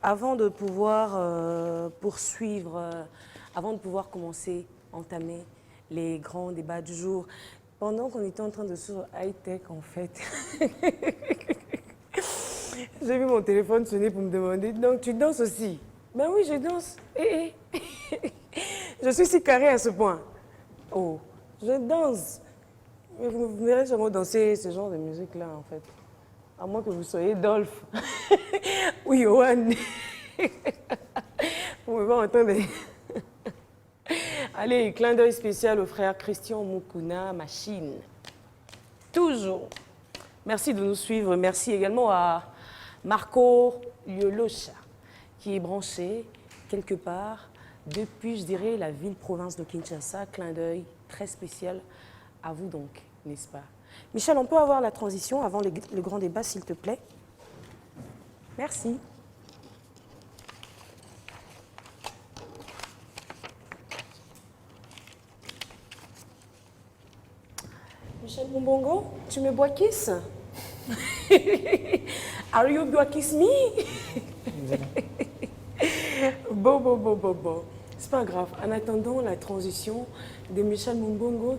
Avant de pouvoir poursuivre, avant de pouvoir entamer les grands débats du jour, pendant qu'on était en train de sur high-tech, en fait, j'ai vu mon téléphone sonner pour me demander, donc tu danses aussi? Ben oui, je danse. Je suis si carrée à ce point. Oh, je danse. Mais vous ne verrez jamais danser ce genre de musique-là, en fait. À moins que vous soyez Dolph. ou Johan. Vous me voyez entendre. Allez, clin d'œil spécial au frère Christian Mukuna Machine. Toujours. Merci de nous suivre. Merci également à Marco Liolosha, qui est branché quelque part depuis, je dirais, la ville-province de Kinshasa. Clin d'œil très spécial à vous donc, n'est-ce pas? Michel, on peut avoir la transition avant le grand débat, s'il te plaît? Merci. Michel Mombongo, tu me bois kiss? Are you bois kiss me? Bon. C'est pas grave. En attendant la transition de Michel Mombongo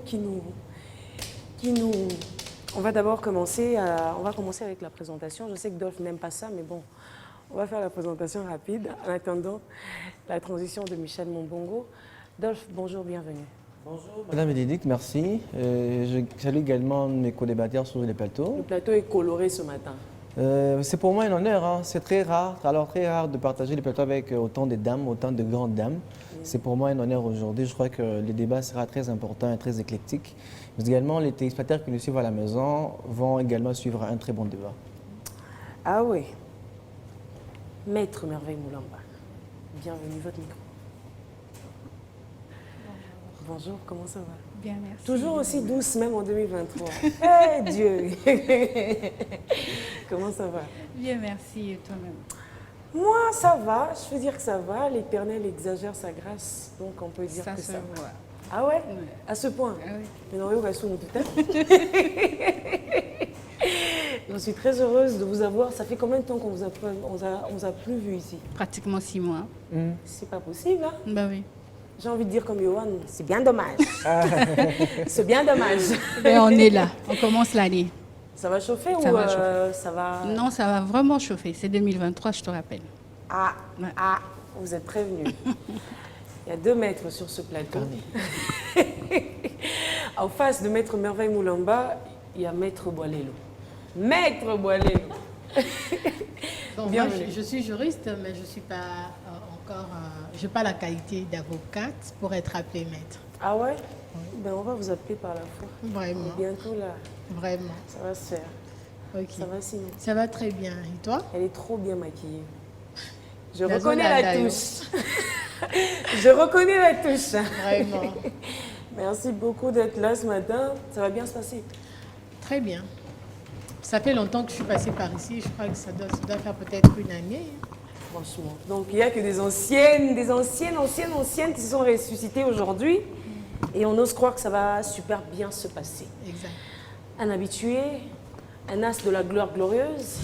on va d'abord commencer, avec la présentation. Je sais que Dolph n'aime pas ça, mais bon, on va faire la présentation rapide en attendant la transition de Michel Mombongo. Dolph, bonjour, bienvenue. Bonjour Madame Bénédicte, merci. Je salue également mes co-débatteurs sur le plateau. Le plateau est coloré ce matin. C'est pour moi un honneur, hein. C'est très rare de partager le plateau avec autant de dames, autant de grandes dames. C'est pour moi un honneur aujourd'hui. Je crois que le débat sera très important et très éclectique. Mais également, les téléspectateurs qui nous suivent à la maison vont également suivre un très bon débat. Ah oui. Maître Merveille Moulamba, bienvenue, votre micro. Bonjour, comment ça va? Bien, merci. Toujours aussi douce, même en 2023. Eh Dieu! Comment ça va? Bien, merci. Et toi-même? Moi, ça va. Je veux dire que ça va. L'Éternel exagère sa grâce, donc on peut dire Ça que se ça voit. va. Ah ouais? Ouais. À ce point? Ah oui. Mais non, tout à Je suis très heureuse de vous avoir. Ça fait combien de temps qu'on vous a plus vu ici? Pratiquement 6 mois. C'est pas possible, hein? Bah oui. J'ai envie de dire comme Johan, c'est bien dommage. C'est bien dommage. Mais on est là. On commence l'année. Ça va chauffer Ça ou va chauffer. ça va... Non, ça va vraiment chauffer. C'est 2023, je te rappelle. Ah, Ouais. ah, vous êtes prévenus. Il y a 2 maîtres sur ce plateau. En face de Maître Merveille Moulamba, il y a Maître Boilelo. Maître Boilelo. Bon, moi, Bienvenue. je suis juriste, mais je ne suis pas encore... je n'ai pas la qualité d'avocate pour être appelée maître. Ah ouais? Ben, on va vous appeler par la foi. Vraiment, Et bientôt là, vraiment. ça va se faire. Ok. Ça va sinon. Ça va très bien. Et toi? Elle est trop bien maquillée. Je La reconnais zone à la Dayo. touche. Je reconnais la touche. Vraiment. Merci beaucoup d'être là ce matin. Ça va bien se passer. Très bien. Ça fait longtemps que je suis passée par ici. Je crois que ça doit faire peut-être une année. Franchement. Donc il n'y a que des anciennes qui se sont ressuscitées aujourd'hui. Et on ose croire que ça va super bien se passer. Exact. Un habitué, un as de la gloire glorieuse.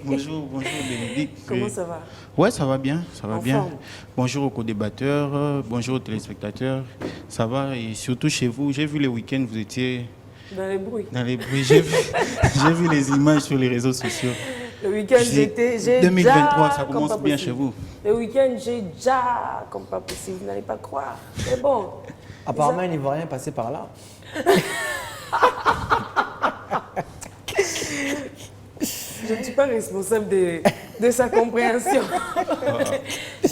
Bonjour Bénédicte. Comment ça va? Ouais, ça va bien, ça va En bien. forme. Bonjour aux co-débatteurs, bonjour aux téléspectateurs. Ça va et surtout chez vous, j'ai vu le week-end, vous étiez Dans les bruits. dans les bruits. J'ai vu les images sur les réseaux sociaux. Le week-end, j'ai 2023, déjà ça comme commence pas bien possible. chez vous. Le week-end, j'ai déjà comme pas possible. Vous n'allez pas croire. Mais bon. Apparemment, un Ivoirien est passé par là. Je ne suis pas responsable de sa compréhension.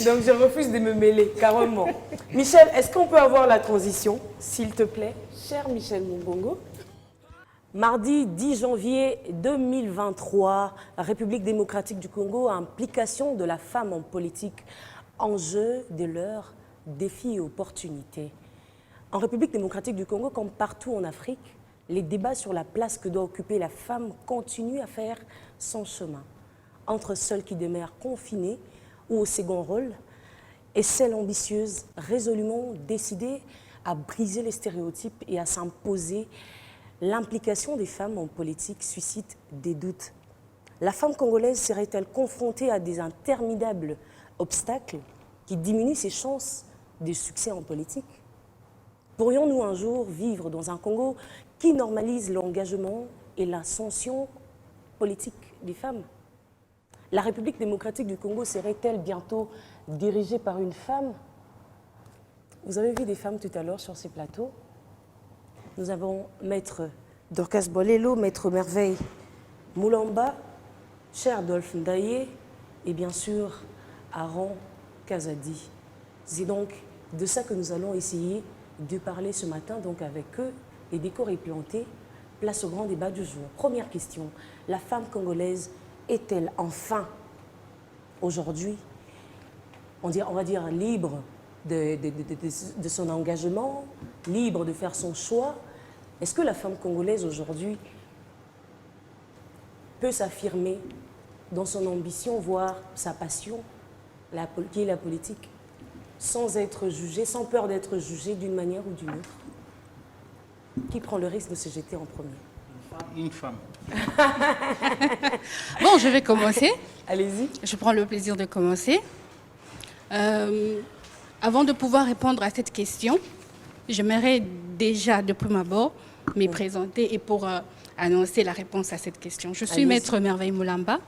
Donc, je refuse de me mêler, carrément. Michel, est-ce qu'on peut avoir la transition, s'il te plaît? Cher Michel Mombongo. Mardi 10 janvier 2023, la République démocratique du Congo, implication de la femme en politique, enjeu de l'heure, défis et opportunités. En République démocratique du Congo, comme partout en Afrique, les débats sur la place que doit occuper la femme continuent à faire son chemin. Entre celles qui demeurent confinées ou au second rôle et celles ambitieuses, résolument décidées à briser les stéréotypes et à s'imposer, l'implication des femmes en politique suscite des doutes. La femme congolaise serait-elle confrontée à des interminables obstacles qui diminuent ses chances de succès en politique? Pourrions-nous un jour vivre dans un Congo qui normalise l'engagement et l'ascension politique des femmes? La République démocratique du Congo serait-elle bientôt dirigée par une femme? Vous avez vu des femmes tout à l'heure sur ces plateaux. Nous avons Maître Dorcas Boilelo, Maître Merveille Moulamba, cher Dolphe Ndaye et bien sûr Aaron Kazadi. C'est donc de ça que nous allons essayer de parler ce matin donc avec eux. Les décors est planté. Place au grand débat du jour. Première question, la femme congolaise est-elle enfin, aujourd'hui, on va dire libre de son engagement, libre de faire son choix? Est-ce que la femme congolaise aujourd'hui peut s'affirmer dans son ambition, voire sa passion, qui est la politique, sans être jugée, sans peur d'être jugée d'une manière ou d'une autre? Qui prend le risque de se jeter en premier? Une femme. Bon, je vais commencer. Allez-y. Je prends le plaisir de commencer. Avant de pouvoir répondre à cette question, j'aimerais déjà, de prime abord, me présenter et pour annoncer la réponse à cette question. Je suis Allez-y. Maître Merveille Moulamba.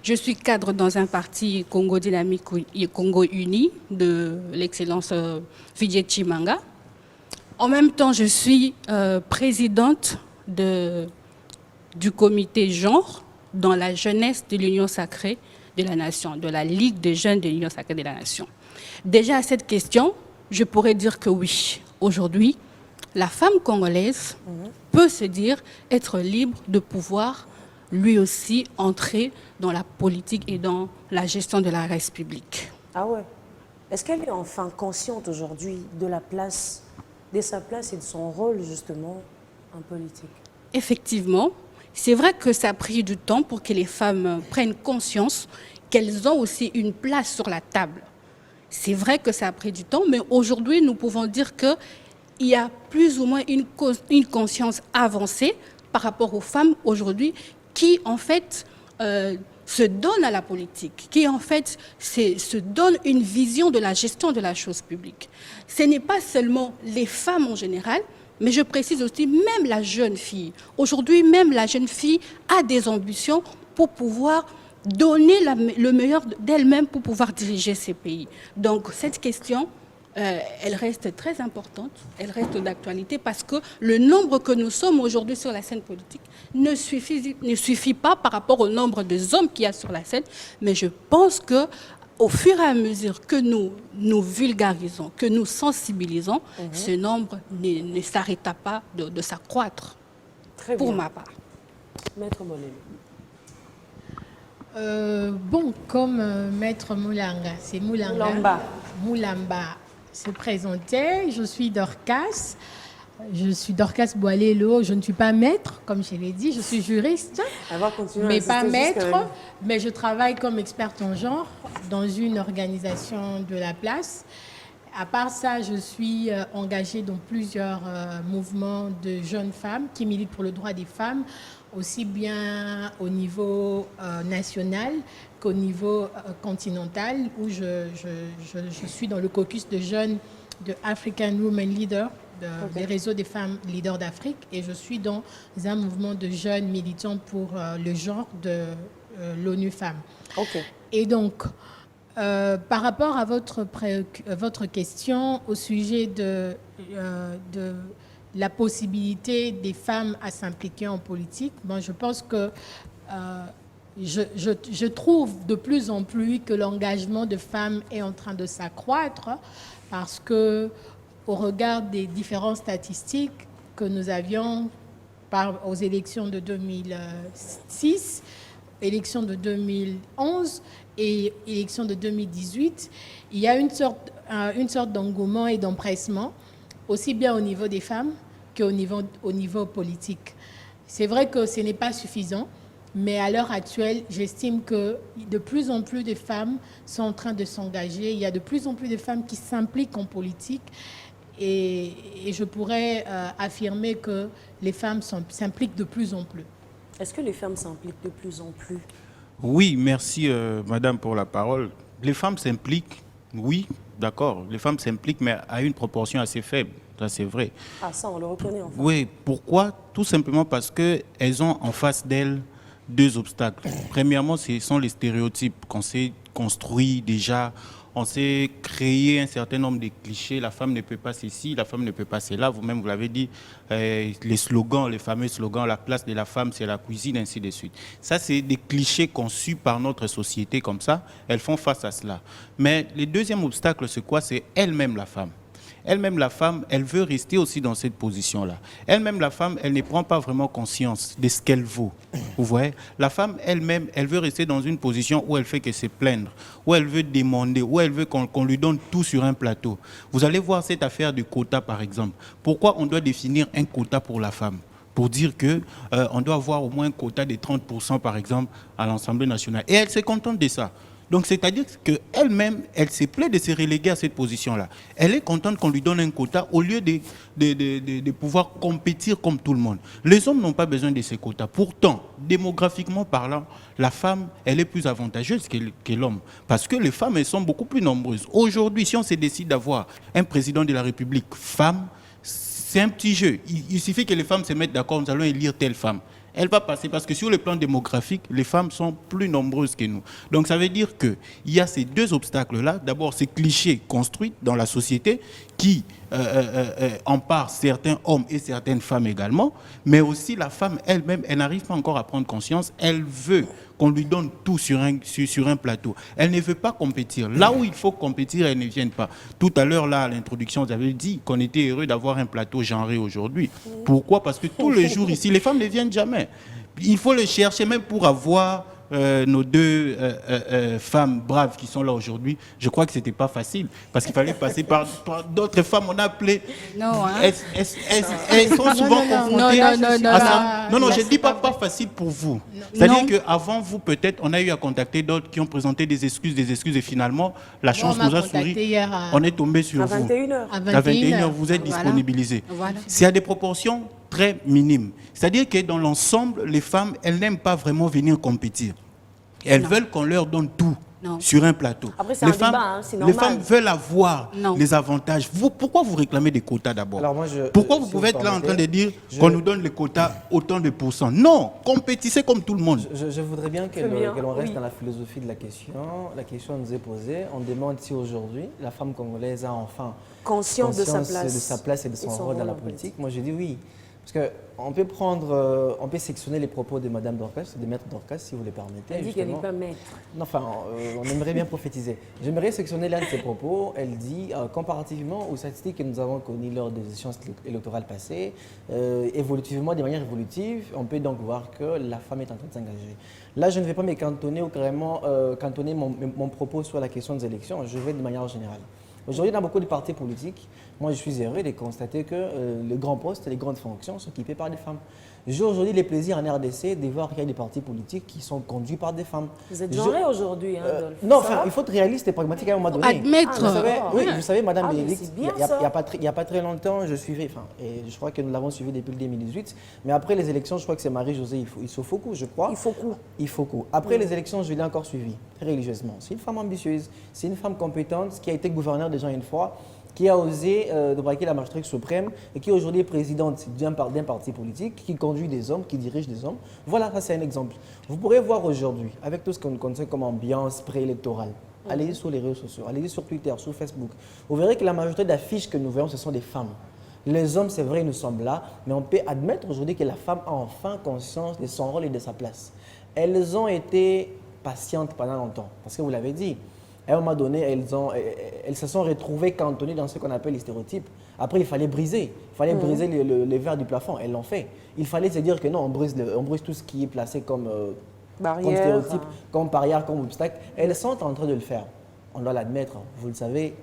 Je suis cadre dans un parti Congo Dynamique et Congo Uni de l'excellence Fidjet Chimanga. En même temps, je suis présidente du comité genre dans la jeunesse de l'Union sacrée de la Nation, de la Ligue des jeunes de l'Union sacrée de la Nation. Déjà à cette question, je pourrais dire que oui, aujourd'hui, la femme congolaise peut se dire être libre de pouvoir lui aussi entrer dans la politique et dans la gestion de la res publique. Ah ouais. Est-ce qu'elle est enfin consciente aujourd'hui de sa place et de son rôle justement en politique? Effectivement, c'est vrai que ça a pris du temps pour que les femmes prennent conscience qu'elles ont aussi une place sur la table. C'est vrai que ça a pris du temps, mais aujourd'hui, nous pouvons dire qu'il y a plus ou moins une conscience avancée par rapport aux femmes aujourd'hui qui, en fait, se donnent à la politique, qui, en fait, se donnent une vision de la gestion de la chose publique. Ce n'est pas seulement les femmes en général, mais je précise aussi même la jeune fille. Aujourd'hui, même la jeune fille a des ambitions pour pouvoir donner le meilleur d'elle-même pour pouvoir diriger ces pays. Donc cette question, elle reste très importante, elle reste d'actualité parce que le nombre que nous sommes aujourd'hui sur la scène politique ne suffit pas par rapport au nombre de hommes qu'il y a sur la scène, mais je pense que au fur et à mesure que nous vulgarisons, que nous sensibilisons, ce nombre ne s'arrêta pas de s'accroître, Très pour bien. ma part. Maître Boilelo. Bon, comme Maître Moulanga, c'est Moulamba. Moulamba se présentait, je suis Dorcas. Je suis Dorcas Boilelo, je ne suis pas maître, comme je l'ai dit, je suis juriste, Elle va continuer à mais insister pas jusqu'à maître, la- mais je travaille comme experte en genre dans une organisation de la place. À part ça, je suis engagée dans plusieurs mouvements de jeunes femmes qui militent pour le droit des femmes, aussi bien au niveau national qu'au niveau continental, où je suis dans le caucus de jeunes de African Women Leaders, des réseaux des femmes leaders d'Afrique, et je suis dans un mouvement de jeunes militants pour le genre de l'ONU Femmes. Ok. Et donc, par rapport à votre question au sujet de la possibilité des femmes à s'impliquer en politique, bon, je pense que je trouve de plus en plus que l'engagement de femmes est en train de s'accroître parce que, au regard des différentes statistiques que nous avions aux élections de 2006, élections de 2011 et élections de 2018, il y a une sorte d'engouement et d'empressement, aussi bien au niveau des femmes qu'au niveau politique. C'est vrai que ce n'est pas suffisant, mais à l'heure actuelle, j'estime que de plus en plus de femmes sont en train de s'engager. Il y a de plus en plus de femmes qui s'impliquent en politique. Et je pourrais affirmer que les femmes s'impliquent de plus en plus. Est-ce que les femmes s'impliquent de plus en plus Oui, merci Madame pour la parole. Les femmes s'impliquent, oui, d'accord. Les femmes s'impliquent, mais à une proportion assez faible. Ça, c'est vrai. Ah, ça, on le reconnaît, enfin. Oui, pourquoi? Tout simplement parce qu'elles ont en face d'elles deux obstacles. Premièrement, ce sont les stéréotypes qu'on s'est construits déjà. On s'est créé un certain nombre de clichés. La femme ne peut pas ceci, la femme ne peut pas cela. Vous-même, vous l'avez dit, les slogans, les fameux slogans, la place de la femme, c'est la cuisine, ainsi de suite. Ça, c'est des clichés conçus par notre société comme ça. Elles font face à cela. Mais le deuxième obstacle, c'est quoi? C'est elle-même la femme. Elle-même, la femme, elle veut rester aussi dans cette position-là. Elle-même, la femme, elle ne prend pas vraiment conscience de ce qu'elle vaut. Vous voyez? La femme, elle-même, elle veut rester dans une position où elle fait que se plaindre, où elle veut demander, où elle veut qu'on lui donne tout sur un plateau. Vous allez voir cette affaire du quota, par exemple. Pourquoi on doit définir un quota pour la femme? Pour dire qu'on doit avoir au moins un quota de 30%, par exemple, à l'Assemblée nationale. Et elle se contente de ça. Donc, c'est-à-dire qu'elle-même, elle se plaît de se reléguer à cette position-là. Elle est contente qu'on lui donne un quota au lieu de pouvoir compétir comme tout le monde. Les hommes n'ont pas besoin de ces quotas. Pourtant, démographiquement parlant, la femme, elle est plus avantageuse que l'homme. Parce que les femmes, elles sont beaucoup plus nombreuses. Aujourd'hui, si on se décide d'avoir un président de la République femme, c'est un petit jeu. Il suffit que les femmes se mettent d'accord, nous allons élire telle femme. Elle va passer parce que sur le plan démographique, les femmes sont plus nombreuses que nous. Donc ça veut dire qu'il y a ces deux obstacles-là. D'abord, ces clichés construits dans la société qui emparent certains hommes et certaines femmes également, mais aussi la femme elle-même, elle n'arrive pas encore à prendre conscience. Elle veut qu'on lui donne tout sur un plateau. Elle ne veut pas compétir. Là où il faut compétir, elle ne vient pas. Tout à l'heure, là, à l'introduction, vous avez dit qu'on était heureux d'avoir un plateau genré aujourd'hui. Pourquoi? Parce que tous les jours ici, les femmes ne viennent jamais. Il faut les chercher même pour avoir nos deux femmes braves qui sont là aujourd'hui. Je crois que ce n'était pas facile parce qu'il fallait passer par d'autres femmes. On a appelé. Non, hein? Elles sont souvent confrontées à ça. Non, je ne dis pas facile pour vous. C'est-à-dire qu'avant vous, peut-être, on a eu à contacter d'autres qui ont présenté des excuses et finalement, la chance nous a souri. On est tombé sur vous. 21h. À 21h, vous êtes disponibilisés. Voilà. C'est à des proportions très minimes. C'est-à-dire que dans l'ensemble, les femmes, elles n'aiment pas vraiment venir compétir. Elles veulent qu'on leur donne tout sur un plateau. Après, c'est un débat, hein, c'est normal. Les femmes veulent avoir les avantages. Pourquoi vous réclamez des quotas d'abord? Pourquoi vous pouvez être là en train de dire qu'on nous donne les quotas autant de pourcents? Non, compétissez comme tout le monde. Je voudrais bien que l'on reste dans la philosophie de la question. La question nous est posée. On demande si aujourd'hui, la femme congolaise a enfin conscience de sa place et de son rôle dans la politique. Moi, je dis oui. Parce qu'on peut prendre, on peut sectionner les propos de Mme Dorcas, de Maître Dorcas, si vous le permettez. Elle dit qu'elle n'est pas maître. Non, enfin, on aimerait bien prophétiser. J'aimerais sectionner l'un de ses propos. Elle dit, comparativement aux statistiques que nous avons connues lors des échéances électorales passées, évolutivement, de manière évolutive, on peut donc voir que la femme est en train de s'engager. Là, je ne vais pas me cantonner ou carrément cantonner mon propos sur la question des élections. Je vais de manière générale. Aujourd'hui, dans beaucoup de partis politiques, moi je suis heureux de constater que les grands postes, les grandes fonctions sont occupées par des femmes. J'ai aujourd'hui le plaisir en RDC de voir qu'il y a des partis politiques qui sont conduits par des femmes. Vous êtes genré aujourd'hui, hein, Adolphe? Non, enfin, il faut être réaliste et pragmatique à un moment donné. Admettre. Vous savez, Madame Bénédicte, il il n'y a pas très longtemps, je suivais, et je crois que nous l'avons suivi depuis le 2018, mais après les élections, je crois que c'est Marie-Josée Issoufou, je crois. Issoufou. Après les élections, je l'ai encore suivi, très religieusement. C'est une femme ambitieuse, c'est une femme compétente, qui a été gouverneure déjà une fois, qui a osé braquer la magistrature suprême et qui aujourd'hui est présidente d'un parti politique, qui conduit des hommes, qui dirige des hommes. Voilà, ça c'est un exemple. Vous pourrez voir aujourd'hui, avec tout ce qu'on connaît comme ambiance préélectorale, allez sur les réseaux sociaux, allez sur Twitter, sur Facebook, vous verrez que la majorité d'affiches que nous voyons, ce sont des femmes. Les hommes, c'est vrai, nous sommes là, mais on peut admettre aujourd'hui que la femme a enfin conscience de son rôle et de sa place. Elles ont été patientes pendant longtemps, parce que vous l'avez dit, à un moment donné, elles se sont retrouvées cantonnées dans ce qu'on appelle les stéréotypes. Après, il fallait briser. Il fallait briser les verres du plafond. Elles l'ont fait. Il fallait se dire que non, on brise tout ce qui est placé comme stéréotype, comme barrière, comme obstacle. Elles sont en train de le faire. On doit l'admettre. Vous le savez,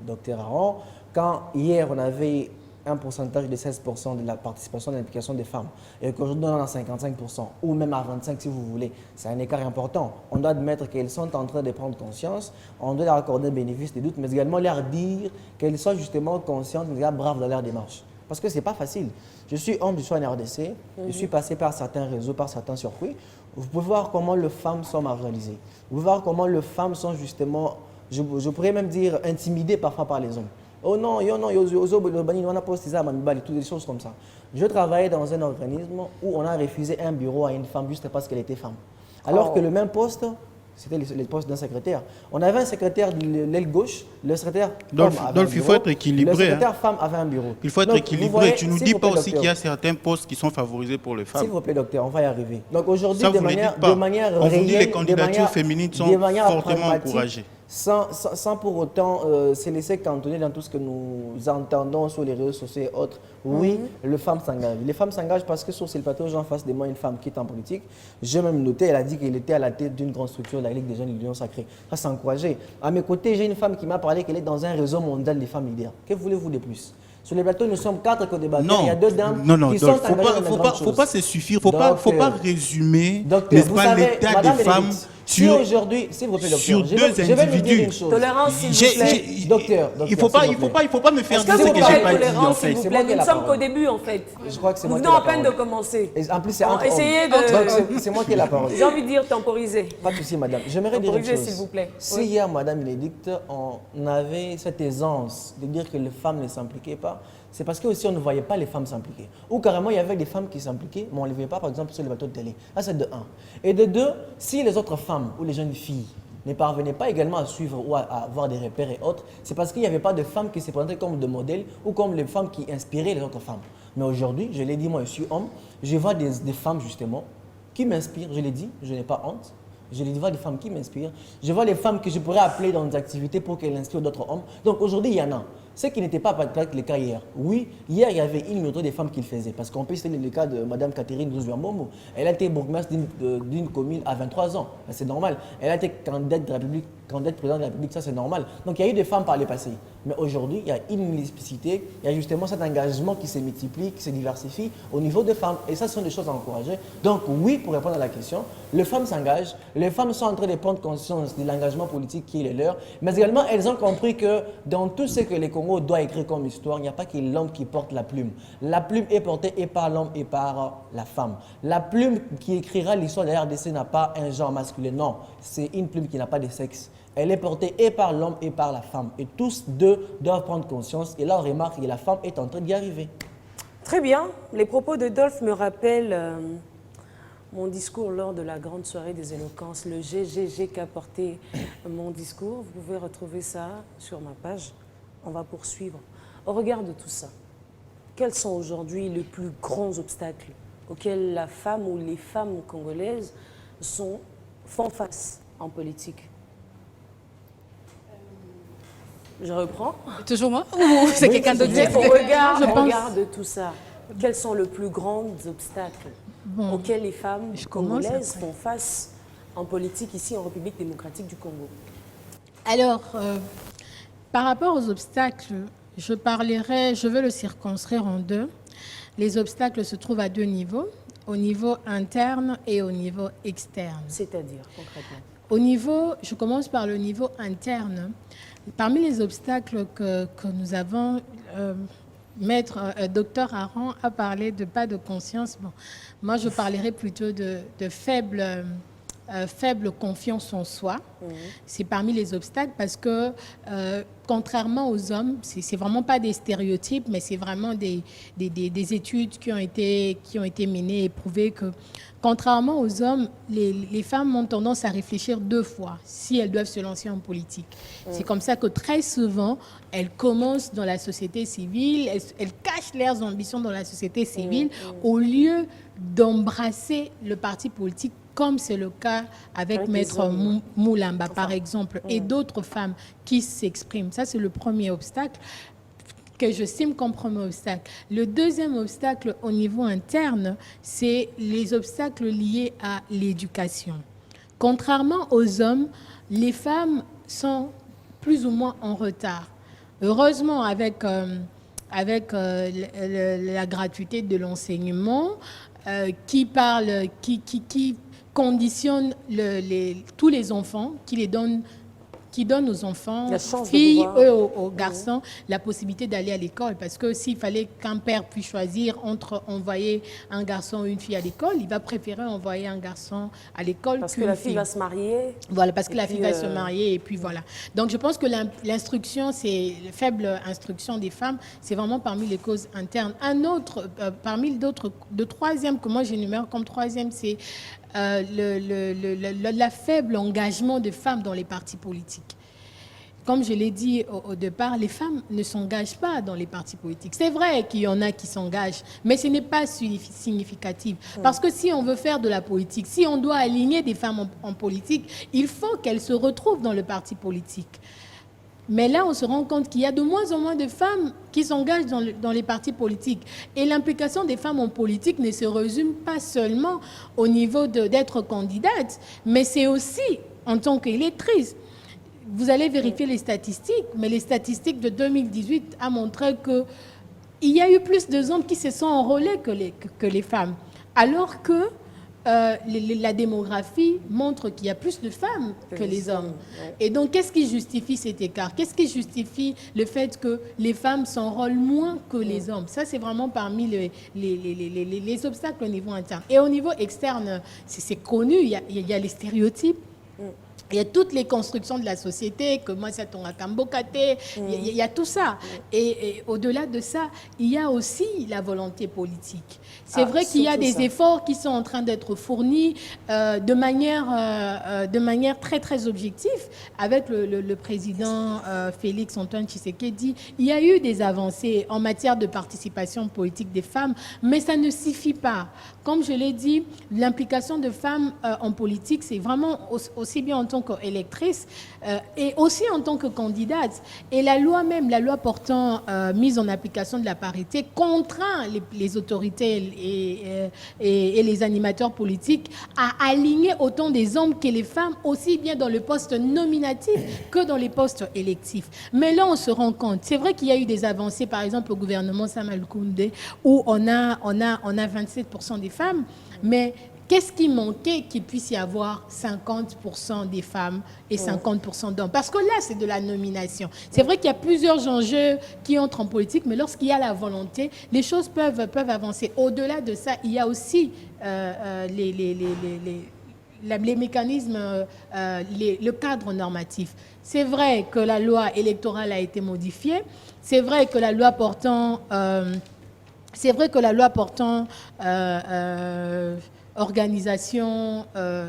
docteur Aaron, quand hier, on avait un pourcentage de 16% de la participation de l'implication des femmes et qu'aujourd'hui on est à 55% ou même à 25% si vous voulez, c'est un écart important. On doit admettre qu'elles sont en train de prendre conscience, on doit leur accorder le bénéfice des doutes, mais également leur dire qu'elles soient justement conscientes, braves dans leur démarche. Parce que ce n'est pas facile. Je suis homme, je suis en RDC, je suis passé par certains réseaux, par certains circuits. Vous pouvez voir comment les femmes sont marginalisées. Vous pouvez voir comment les femmes sont justement, je pourrais même dire, intimidées parfois par les hommes. Oh non, on a posté ça, toutes des choses comme ça. Je travaillais dans un organisme où on a refusé un bureau à une femme juste parce qu'elle était femme. Alors que le même poste, c'était le poste d'un secrétaire. On avait un secrétaire de l'aile gauche, le secrétaire donc, femme avait un bureau, il faut être équilibré. Le secrétaire femme avait un bureau. Il faut être Donc, équilibré. vous voyez, Tu nous s'il dis vous pas plaît, aussi qu'il y docteur. a certains postes qui sont favorisés pour les femmes. S'il vous plaît, docteur, on va y arriver. Donc aujourd'hui, Ça, de vous ne le manière, dites pas. de manière On vous dit réelle, les candidatures de manière- féminines sont de manière fortement pragmatique, encouragées. Sans pour autant se laisser cantonner dans tout ce que nous entendons sur les réseaux sociaux et autres. Oui, les femmes s'engagent. Les femmes s'engagent parce que sur ce plateau, j'ai en face de moi une femme qui est en politique. J'ai même noté, elle a dit qu'elle était à la tête d'une grande structure, la Ligue des jeunes de l'Union sacrée. Ça, c'est encouragé. À mes côtés, j'ai une femme qui m'a parlé qu'elle est dans un réseau mondial des femmes leaders. Que voulez-vous de plus? Sur les plateaux, nous sommes 4 co-débatteurs. Il y a 2 dames qui sont engagées dans la grande chose. Faut pas se suffire, faut pas résumer, Docteur, n'est-ce vous pas, savez, l'état Madame des femmes Bénédicte, si sur, aujourd'hui, s'il vous plaît, docteur, sur je deux vais vous dire individus. une chose. Tolérance, s'il vous plaît. Docteur, Il faut pas me faire Est-ce dire que ce vous que parlez j'ai pas dit en tolérance, fait. s'il vous C'est plaît? moi qui ai Nous ne la sommes parole. qu'au début, en fait. Je crois que c'est Nous moi qui ai venons la à peine de parole. commencer. Et en plus, c'est Bon, entre essayez hommes. de- Donc, c'est moi qui ai la parole. J'ai envie de dire temporiser. Pas de souci, madame. J'aimerais dire une Temporisez, chose. s'il vous plaît. Si Oui. hier, madame Bénédicte, on avait cette aisance de dire que les femmes ne s'impliquaient pas, c'est parce que aussi on ne voyait pas les femmes s'impliquer. Ou carrément, il y avait des femmes qui s'impliquaient, mais on ne les voyait pas, par exemple, sur les bateaux de télé. Ça, c'est de 1. Et de 2, si les autres femmes ou les jeunes filles ne parvenaient pas également à suivre ou à avoir des repères et autres, c'est parce qu'il n'y avait pas de femmes qui se présentaient comme des modèles ou comme les femmes qui inspiraient les autres femmes. Mais aujourd'hui, je l'ai dit, moi, je suis homme, je vois des femmes, justement, qui m'inspirent. Je l'ai dit, je n'ai pas honte. Je vois des femmes qui m'inspirent. Je vois les femmes que je pourrais appeler dans des activités pour qu'elles inspirent d'autres hommes. Donc aujourd'hui, il y en a. Ce qui n'était pas peut-être le cas hier. Oui, hier, il y avait une minorité des femmes qui le faisaient. Parce qu'on peut citer le cas de Mme Catherine Douzouambomo. Elle a été bourgmestre d'une commune à 23 ans. C'est normal. Elle a été candidate présidente de la République. Ça, c'est normal. Donc il y a eu des femmes par le passé. Mais aujourd'hui, il y a une multiplicité. Il y a justement cet engagement qui se multiplie, qui se diversifie au niveau des femmes. Et ça, ce sont des choses à encourager. Donc oui, pour répondre à la question, les femmes s'engagent. Les femmes sont en train de prendre conscience de l'engagement politique qui est le leur. Mais également, elles ont compris que dans tout ce que les Congo doit écrire comme histoire, il n'y a pas que l'homme qui porte la plume. La plume est portée et par l'homme et par la femme. La plume qui écrira l'histoire de la RDC n'a pas un genre masculin. Non, c'est une plume qui n'a pas de sexe. Elle est portée et par l'homme et par la femme. Et tous deux doivent prendre conscience. Et là, on remarque que la femme est en train d'y arriver. Très bien. Les propos de Dolph me rappellent mon discours lors de la grande soirée des éloquences, le GGG qu'a porté mon discours. Vous pouvez retrouver ça sur ma page. On va poursuivre. Au regard de tout ça, quels sont aujourd'hui les plus grands obstacles auxquels la femme ou les femmes congolaises font face en politique? Je reprends. Toujours moi ou c'est quelqu'un d'autre? Au regard, Je au pense- regard de tout ça, quels sont les plus grands obstacles auxquels les femmes je commence congolaises après. font face en politique ici en République démocratique du Congo? Alors, par rapport aux obstacles, je veux le circonscrire en 2. Les obstacles se trouvent à 2 niveaux, au niveau interne et au niveau externe. C'est-à-dire, concrètement? Je commence par le niveau interne. Parmi les obstacles que nous avons, Docteur Aron a parlé de pas de conscience. Bon, moi, je parlerai plutôt de faible confiance en soi. C'est parmi les obstacles parce que, contrairement aux hommes, c'est vraiment pas des stéréotypes, mais c'est vraiment des études qui ont été menées et prouvé que, contrairement aux hommes, les femmes ont tendance à réfléchir 2 fois si elles doivent se lancer en politique. C'est comme ça que très souvent, elles commencent dans la société civile, elles cachent leurs ambitions dans la société civile au lieu d'embrasser le parti politique, comme c'est le cas avec Maître Moulamba, par exemple, et d'autres femmes qui s'expriment. Ça, c'est le premier obstacle que j'estime comme premier obstacle. Le deuxième obstacle au niveau interne, c'est les obstacles liés à l'éducation. Contrairement aux hommes, les femmes sont plus ou moins en retard. Heureusement, avec la gratuité de l'enseignement, qui conditionne tous les enfants, qui les donne qui donne aux enfants, La chance de filles, pouvoir. aux garçons, la possibilité d'aller à l'école. Parce que s'il fallait qu'un père puisse choisir entre envoyer un garçon ou une fille à l'école, il va préférer envoyer un garçon à l'école Parce que qu'une la fille va se marier. Voilà, parce que Et la puis, fille va se marier et puis voilà. Donc je pense que l'instruction, c'est la faible instruction des femmes, c'est vraiment parmi les causes internes. Un autre, parmi d'autres, de troisième que moi j'énumère comme troisième, c'est la faible engagement des femmes dans les partis politiques. Comme je l'ai dit au départ, les femmes ne s'engagent pas dans les partis politiques. C'est vrai qu'il y en a qui s'engagent, mais ce n'est pas significatif. Parce que si on veut faire de la politique, si on doit aligner des femmes en politique, il faut qu'elles se retrouvent dans le parti politique. Mais là, on se rend compte qu'il y a de moins en moins de femmes qui s'engagent dans les partis politiques. Et l'implication des femmes en politique ne se résume pas seulement au niveau d'être candidate, mais c'est aussi en tant qu'électrice. Vous allez vérifier les statistiques, mais les statistiques de 2018 ont montré qu'il y a eu plus d'hommes qui se sont enrôlés que les femmes. Alors que la démographie montre qu'il y a plus de femmes que les hommes. Ouais. Et donc, qu'est-ce qui justifie cet écart? Qu'est-ce qui justifie le fait que les femmes s'enrôlent moins que les hommes? Ça, c'est vraiment parmi les obstacles au niveau interne. Et au niveau externe, c'est connu, il y a les stéréotypes. Il y a toutes les constructions de la société, que moi, ça tombe à Kambokate, il y a tout ça. Et au-delà de ça, il y a aussi la volonté politique. C'est vrai qu'il y a des efforts qui sont en train d'être fournis de manière très, très objective. Avec le président Félix Antoine Tshisekedi, il y a eu des avancées en matière de participation politique des femmes, mais ça ne suffit pas. Comme je l'ai dit, l'implication de femmes en politique, c'est vraiment aussi bien en tant qu'électrice et aussi en tant que candidate. Et la loi portant mise en application de la parité contraint les autorités et les animateurs politiques à aligner autant des hommes que les femmes, aussi bien dans le poste nominatif que dans les postes électifs. Mais là, on se rend compte, c'est vrai qu'il y a eu des avancées, par exemple au gouvernement Samuel Koundé, où on a 27% des femmes, mais qu'est-ce qui manquait qu'il puisse y avoir 50% des femmes et 50% d'hommes? Parce que là, c'est de la nomination. C'est vrai qu'il y a plusieurs enjeux qui entrent en politique, mais lorsqu'il y a la volonté, les choses peuvent avancer. Au-delà de ça, il y a aussi les mécanismes, le cadre normatif. C'est vrai que la loi électorale a été modifiée. C'est vrai que la loi portant organisation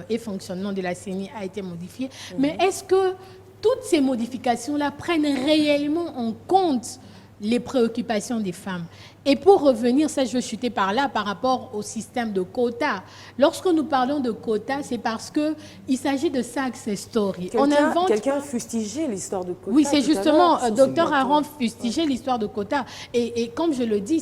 et fonctionnement de la CENI a été modifiée. Mais est-ce que toutes ces modifications-là prennent réellement en compte les préoccupations des femmes? Et pour revenir, ça je veux chuter par là, par rapport au système de quotas. Lorsque nous parlons de quotas, c'est parce qu'il s'agit de success story. Quelqu'un fustigeait l'histoire de quotas. Oui, c'est justement, Dr Aron fustigeait l'histoire de quotas. Et comme je le dis,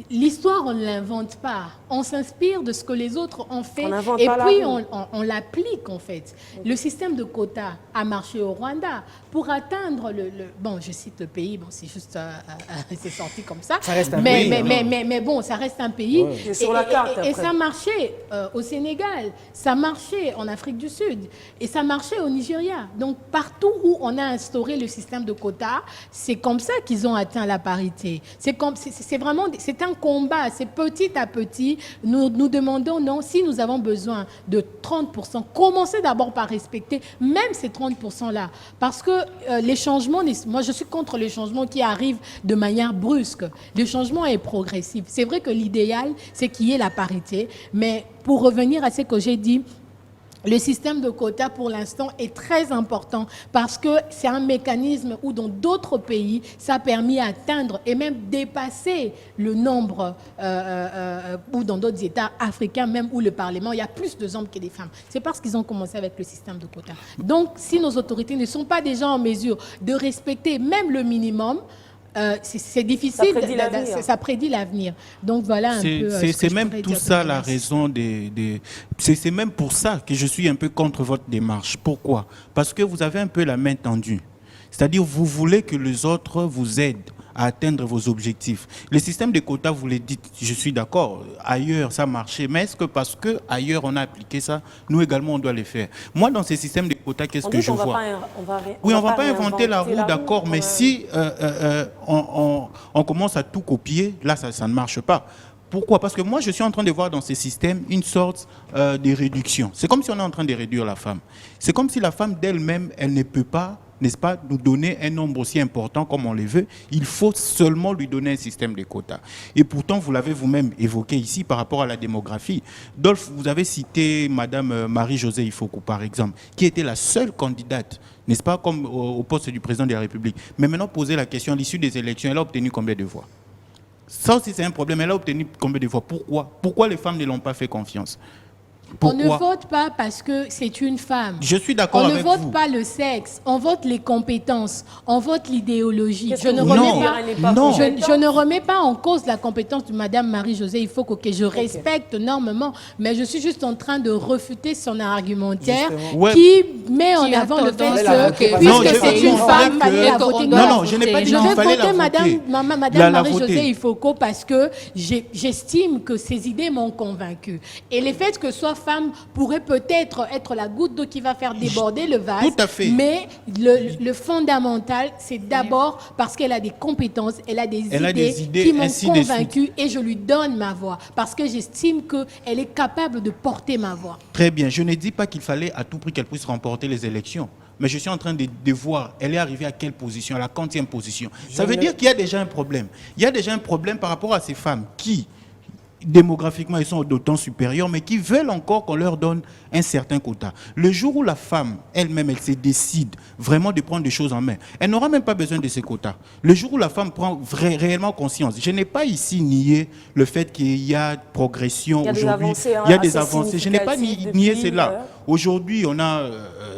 l'histoire, on ne l'invente pas. On s'inspire de ce que les autres ont fait et puis on l'applique en fait. Le système de quotas a marché au Rwanda pour atteindre bon, je cite le pays, bon, c'est juste, c'est sorti comme ça. Ça reste un pays. Mais bon, ça reste un pays. Ouais. Sur la carte, et ça marchait au Sénégal, ça marchait en Afrique du Sud et ça marchait au Nigeria. Donc partout où on a instauré le système de quotas, c'est comme ça qu'ils ont atteint la parité. C'est un combat, c'est petit à petit. Nous demandons, non, si nous avons besoin de 30%, commencez d'abord par respecter même ces 30%-là. Parce que les changements, moi je suis contre les changements qui arrivent de manière brusque. Le changement est progressif. C'est vrai que l'idéal, c'est qu'il y ait la parité, mais pour revenir à ce que j'ai dit, le système de quotas, pour l'instant, est très important parce que c'est un mécanisme où, dans d'autres pays, ça a permis d'atteindre et même dépasser le nombre, ou dans d'autres États africains, même où le Parlement, il y a plus de hommes que des femmes. C'est parce qu'ils ont commencé avec le système de quotas. Donc, si nos autorités ne sont pas déjà en mesure de respecter même le minimum, c'est difficile, ça prédit l'avenir. Donc voilà un peu. C'est même tout ça la raison c'est même pour ça que je suis un peu contre votre démarche. Pourquoi? Parce que vous avez un peu la main tendue. C'est-à-dire vous voulez que les autres vous aident à atteindre vos objectifs. Le système de quotas, vous le dites, je suis d'accord, ailleurs ça marchait, mais est-ce que parce qu'ailleurs on a appliqué ça, nous également on doit le faire? Moi, dans ces systèmes de quotas, qu'est-ce que je vois? Oui, on ne va pas inventer la roue, d'accord, mais si on commence à tout copier, là ça ne marche pas. Pourquoi? Parce que moi, je suis en train de voir dans ces systèmes une sorte de réduction. C'est comme si on est en train de réduire la femme. C'est comme si la femme d'elle-même, elle ne peut pas, n'est-ce pas, nous donner un nombre aussi important comme on le veut. Il faut seulement lui donner un système de quotas. Et pourtant, vous l'avez vous-même évoqué ici par rapport à la démographie. Dolph, vous avez cité Madame Marie-Josée Ifoko, par exemple, qui était la seule candidate, n'est-ce pas, comme au poste du président de la République. Mais maintenant, posez la question, à l'issue des élections, elle a obtenu combien de voix? Ça aussi, c'est un problème. Elle a obtenu combien de fois? Pourquoi les femmes ne l'ont pas fait confiance? Pourquoi? On ne vote pas parce que c'est une femme. Je suis d'accord avec vous. On ne vote pas le sexe, on vote les compétences, on vote l'idéologie. Je ne remets pas en cause la compétence de Madame Marie-Josée Ifoko, que je respecte énormément, mais je suis juste en train de refuter son argumentaire qui met en avant le fait que, puisque c'est une femme, il fallait la voter. Non, je n'ai pas dit qu'il fallait la voter. Madame Marie-Josée Ifoko parce que j'estime que ses idées m'ont convaincue. Et le fait que soit femme pourrait peut-être être la goutte d'eau qui va faire déborder le vase. Tout à fait. Mais le fondamental, c'est d'abord parce qu'elle a des compétences, elle a des idées qui m'ont convaincue et je lui donne ma voix parce que j'estime qu'elle est capable de porter ma voix. Très bien. Je ne dis pas qu'il fallait à tout prix qu'elle puisse remporter les élections. Mais je suis en train de voir, elle est arrivée à quelle position? À la 40e position. Ça veut dire qu'il y a déjà un problème. Il y a déjà un problème par rapport à ces femmes qui, démographiquement, ils sont d'autant supérieurs, mais qui veulent encore qu'on leur donne un certain quota. Le jour où la femme, elle-même, elle se décide vraiment de prendre des choses en main, elle n'aura même pas besoin de ces quotas. Le jour où la femme prend réellement conscience, je n'ai pas ici nié le fait qu'il y a progression aujourd'hui. Il y a des avancées. Je n'ai pas nié cela. Aujourd'hui, on a